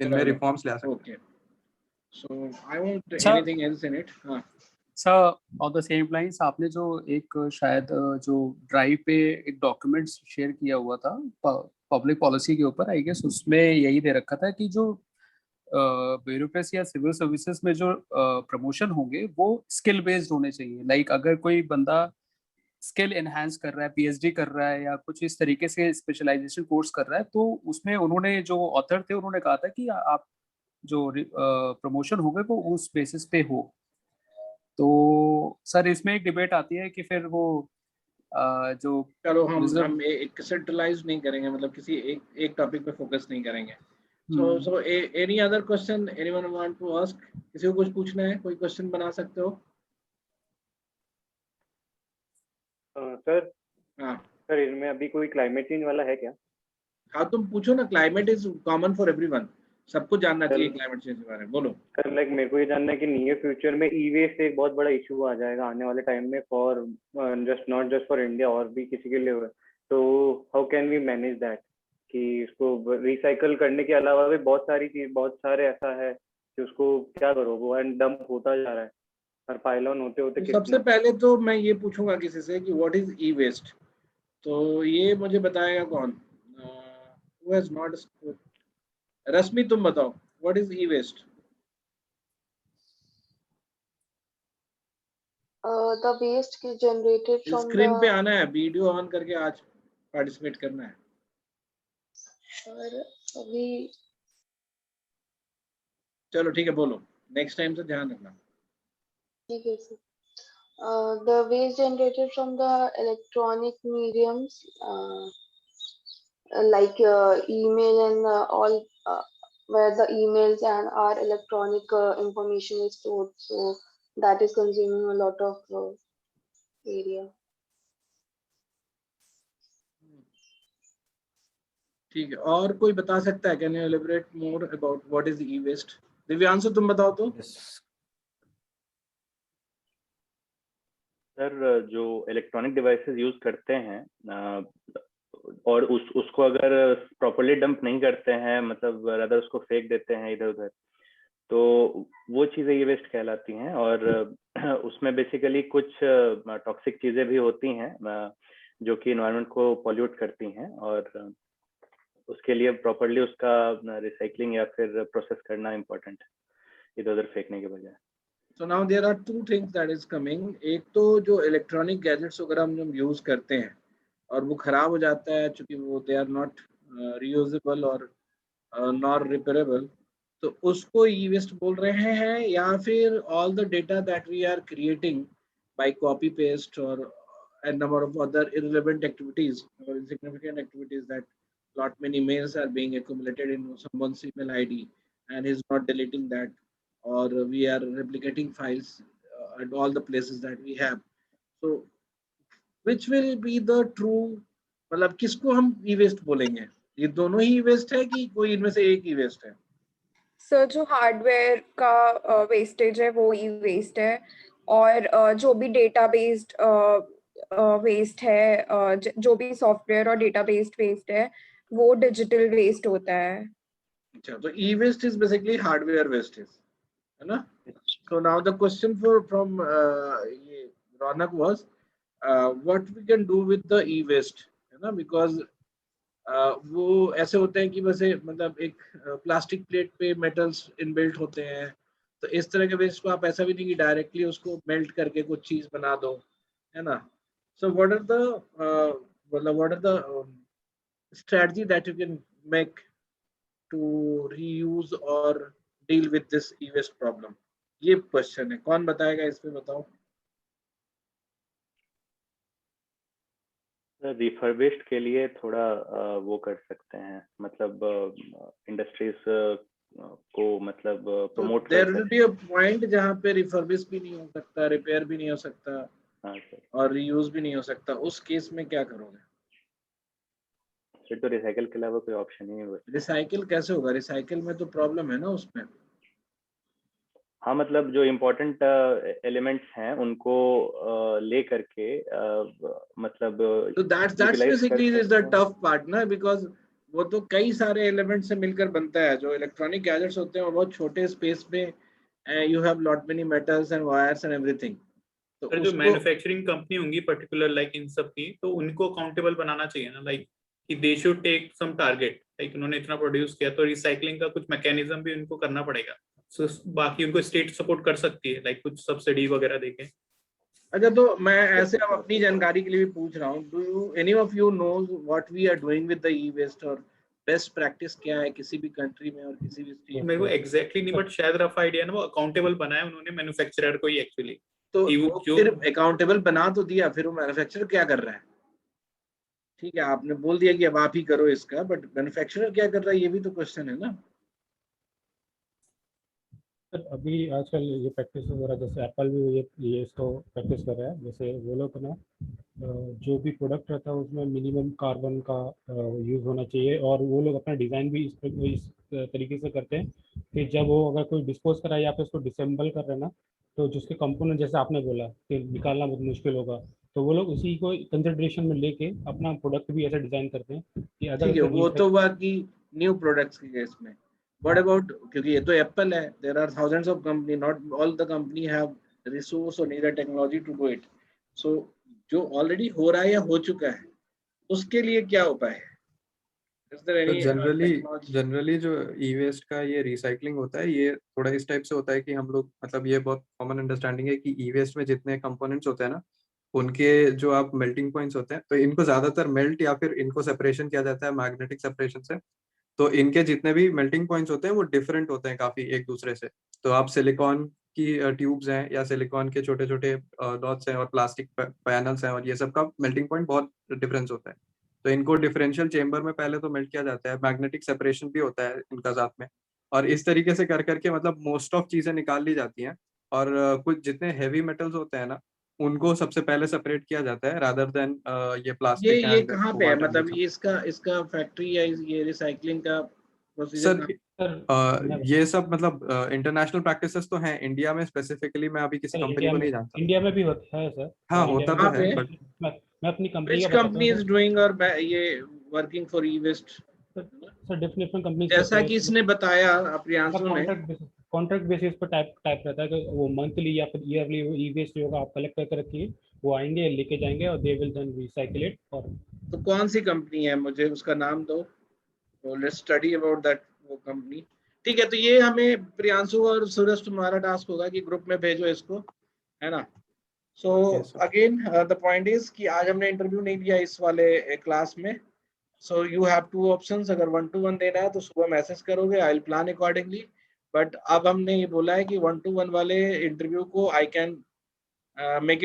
इनमें रिफॉर्म्स ले आ सकते हैं। So I want Sir- anything else in it? हाँ. Sir on the same lines, आपने जो एक शायद जो ड्राइव पे एक डॉक्यूमेंट्स शेयर किया हुआ था पब्लिक पॉलिसी के ऊपर, आई गेस उसमें यही दे रखा था कि जो ब्यूरोक्रेसी या सिविल सर्विसेज में जो प्रमोशन होंगे वो स्किल बेस्ड होने चाहिए। लाइक अगर कोई बंदा स्किल एनहांस कर रहा है, पीएचडी कर रहा है या कुछ इस तरीके से स्पेशलाइजेशन कोर्स कर रहा है, तो उसमें उन्होंने जो ऑथर थे उन्होंने कहा था कि आप जो प्रमोशन होंगे वो उस बेसिस पे हो। तो सर इसमें एक डिबेट आती है कि फिर वो जो चलो हम एक सेंट्रलाइज नहीं करेंगे, मतलब किसी एक टॉपिक पे फोकस नहीं करेंगे। So any other question anyone want to ask? किसी को कुछ पूछना है, कोई क्वेश्चन बना सकते हो? सर सर इनमें अभी कोई क्लाइमेट चेंज वाला है क्या? हाँ तुम पूछो ना, climate is common for everyone, सबको जानना चाहिए क्लाइमेट चेंज के बारे में। बोलो सर, लाइक मेरे को ये जानना है कि नियर फ्यूचर में ई वेस्ट एक बहुत बड़ा इशू आ जाएगा आने वाले टाइम में, for not just for India और भी किसी के लिए। तो how can we manage that कि इसको रिसाइकल करने के अलावा भी बहुत सारे ऐसा है कि उसको क्या करो, वो एंड डंप होता जा रहा है और पाइलॉन होते होते तो सबसे पहले तो मैं ये पूछूंगा किसी से कि व्हाट इज ई वेस्ट, तो ये मुझे बताएगा कौन? Who has not? रश्मि तुम बताओ, what is e waste? The waste generated from screen पे the आना है, वीडियो ऑन करके आज पार्टिसिपेट करना है। सर अभी चलो ठीक है, बोलो, नेक्स्ट टाइम से ध्यान रखना। ठीक है sir. The waste generated from the electronic mediums like email and all where the emails and our electronic information is stored, so that is consuming a lot of area. ठीक है, और कोई बता सकता है? Can you elaborate more about what is e waste? Divyanshu तुम बताओ तो। सर जो इलेक्ट्रॉनिक डिवाइसेस यूज करते हैं और उसको अगर प्रॉपर्ली डंप नहीं करते हैं, मतलब अगर उसको फेंक देते हैं इधर उधर, तो वो चीज़ें ई वेस्ट कहलाती हैं। और उसमें बेसिकली कुछ टॉक्सिक चीज़ें भी होती हैं जो कि एनवायरनमेंट को पॉल्यूट करती हैं, और उसके लिए प्रॉपर्ली उसका रिसाइकलिंग या फिर प्रोसेस करना इम्पोर्टेंट है, इधर उधर फेंकने के बजाय। So now there are two things that is coming. एक तो जो इलेक्ट्रॉनिक गैजेट्स वगैरह हम यूज करते हैं और वो खराब हो जाता है चूंकि वो दे आर नॉट रीयूजेबल और नॉट रिपेयरेबल, तो उसको ई वेस्ट बोल रहे हैं, या फिर all the data that we are creating by copy paste और a number of other irrelevant activities or insignificant activities, that lot many mails are being accumulated in someone's email ID and he's not deleting that, or we are replicating files at all the places that we have. So which will be the true, मतलब किसको हम ई वेस्ट बोलेंगे? ये दोनों ही वेस्ट है कि कोई इनमें से एक ही वेस्ट है? सर जो हार्डवेयर का वेस्टेज है वो ई वेस्ट है, और जो भी डेटा बेस्ड वेस्ट है, जो भी सॉफ्टवेयर और डेटा बेस्ड वेस्ट है वो डिजिटल वेस्ट होता है। अच्छा, तो e waste is basically hardware wastage, है ना? So now the question from ये रौनक was what we can do with the e-waste, है ना? Because वो ऐसे होते हैं कि वैसे मतलब एक प्लास्टिक प्लेट पे मेटल्स इनबिल्ट होते हैं, तो इस तरह के वेस्ट को आप ऐसा भी नहीं कि डायरेक्टली उसको मेल्ट करके कुछ चीज बना दो, है ना? So what are the strategy that you can make to reuse or deal with this e-waste problem? ये क्वेश्चन है, कौन बताएगा इस पे? बताओ। रिफर्बिश्ड के लिए थोड़ा वो कर सकते हैं, मतलब इंडस्ट्रीज को मतलब प्रमोट कर there will be a point जहाँ पे रिफर्बिश भी नहीं हो सकता, रिपेयर भी नहीं हो सकता, हाँ सर, और रीयूज भी नहीं हो सकता। उस केस में क्या करोगे? फिर तो रिसाइकल के अलावा कोई ऑप्शन ही नहीं बचता। रिसाइकिल कैसे होगा? रिसाइकिल में तो प्रॉब्लम है ना उसमें। हाँ, मतलब जो इम्पोर्टेंट एलिमेंट्स हैं उनको ले करके मतलब तो दैट्स यूटिलाइज कर बेसिकली इज द सकते हैं। टफ पार्ट ना, बिकॉज वो तो कई सारे एलिमेंट से मिलकर बनता है। जो इलेक्ट्रॉनिक गैजेट्स होते हैं वो बहुत छोटे स्पेस में, you have lot many metals and wires and everything. तो सर जो उसको मैन्युफैक्चरिंग कंपनी होंगी पर्टिकुलर लाइक इन सब की, तो उनको अकाउंटेबल बनाना चाहिए ना, लाइक कि they should take some target, like उन्होंने इतना प्रोड्यूस किया तो रिसाइकलिंग का कुछ मैकेनिज्म भी उनको करना पड़ेगा। सो बाकी उनको स्टेट सपोर्ट कर सकती है, लाइक कुछ सब्सिडी वगैरह देके। अच्छा, तो मैं ऐसे अब अपनी जानकारी के लिए भी पूछ रहा हूँ, do you any of you knows what we are doing with the e waste, और बेस्ट प्रैक्टिस क्या है किसी भी कंट्री में और किसी भी स्टेट मेरे को में? एग्जैक्टली नहीं, बट शायद रफ आइडिया ना, वो अकाउंटेबल बनाया उन्होंने मैन्युफैक्चरर को ही एक्चुअली। तो कि वो जो फिर अकाउंटेबल बना तो दिया, फिर वो मैन्युफैक्चरर क्या कर रहा है? ठीक है, आपने बोल दिया कि अब आप ही करो इसका, बट मैन्युफैक्चरर क्या कर रहा है, ये भी तो क्वेश्चन है ना। सर अभी आजकल ये प्रैक्टिस वगैरह, जैसे एप्पल भी ये इसको प्रैक्टिस कर रहा है। जैसे वो लोग ना जो भी प्रोडक्ट रहता है उसमें मिनिमम कार्बन का यूज़ होना चाहिए, और वो लोग अपना डिज़ाइन भी इस तरीके से करते हैं कि जब वो अगर कोई डिस्पोज करा या फिर उसको डिसेंबल कर रहे हैं ना, तो जिसके कंपोनेंट जैसे आपने बोला कि निकालना बहुत मुश्किल होगा, तो वो लोग उसी को कंसिडरेशन में लेके अपना प्रोडक्ट भी ऐसा डिज़ाइन करते हैं कि अगर ठीक है, उसे वो तो बाकी न्यू प्रोडक्ट्स के केस में। व्हाट अबाउट, क्योंकि ये तो एप्पल है, there are thousands of company, not all the company have resource और neither technology to do it. So जो ऑलरेडी हो रहा है या हो चुका है, उसके लिए क्या उपाय है? इज देयर तो एनी टेक्नोलॉजी? जनरली जो ई वेस्ट का ये रिसाइकलिंग होता है, ये थोड़ा इस टाइप से होता है कि हम लोग, मतलब ये बहुत कॉमन अंडरस्टैंडिंग है कि ई वेस्ट में जितने कंपोनेंट्स होते हैं ना, उनके जो आप मेल्टिंग पॉइंट्स होते हैं, तो इनको ज्यादातर मेल्ट या फिर इनको सेपरेशन किया जाता है मैग्नेटिक सेपरेशन से। तो इनके जितने भी मेल्टिंग पॉइंट्स होते हैं वो डिफरेंट होते हैं काफी एक दूसरे से। तो आप सिलिकॉन की ट्यूब्स हैं या सिलिकॉन के छोटे छोटे डॉट्स हैं और प्लास्टिक पैनल्स हैं, और ये सब का मेल्टिंग पॉइंट बहुत डिफरेंस होता है। तो इनको डिफरेंशियल चेम्बर में पहले तो मेल्ट किया जाता है, मैग्नेटिक सेपरेशन भी होता है इनका साथ में, और इस तरीके से कर करके मतलब मोस्ट ऑफ चीजें निकाल ली जाती हैं। और कुछ जितने हैवी मेटल्स होते हैं ना, उनको सबसे पहले सेपरेट किया जाता है रादर देन ये प्लास्टिक ये एंड कहाँ पे है? कोबाल्ट एंड ये मतलब सब। ये इसका फैक्ट्री या ये रिसाइकलिंग का प्रोसीजर सर कहाँ? ये सब मतलब इंटरनेशनल प्रैक्टिसेस तो हैं, इंडिया में स्पेसिफिकली मैं अभी किसी सर कंपनी को नहीं जानता। इंडिया में भी होता है सर। हाँ, इंडिया होता में तो कहाँ है पे? बट मैं अपनी कंपनी Which का बताता company हूँ is सर। doing और ये working for e waste? Sir different companies जैसा होते कि हैं। इसने बताया प्रियांशु ने, कॉन्ट्रैक्ट बेसिस पर टाइप रहता है कि वो मंथली या फिर ईयरली वो ई वेस्ट जो होगा आप कलेक्ट करके रखिए, वो आएंगे लेके जाएंगे और they will then recycle it. और तो कौन सी कंपनी है, मुझे उसका नाम दो, तो लेट्स स्टडी अबाउट दैट वो कंपनी। ठीक है, तो ये हमें प्रियांशु और सूरज तुम्हारा टास्क होगा कि ग्रुप में भेजो इसको, है ना। So again the point is कि आज हमने इंटरव्यू नहीं दिया इस वाले क्लास में। So you have two options, अगर 1-to-1 देना है तो सुबह मैसेज करोगे, I will plan accordingly. But अब हमने ये बोला है कि 1-to-1 वाले इंटरव्यू को आई कैन मेक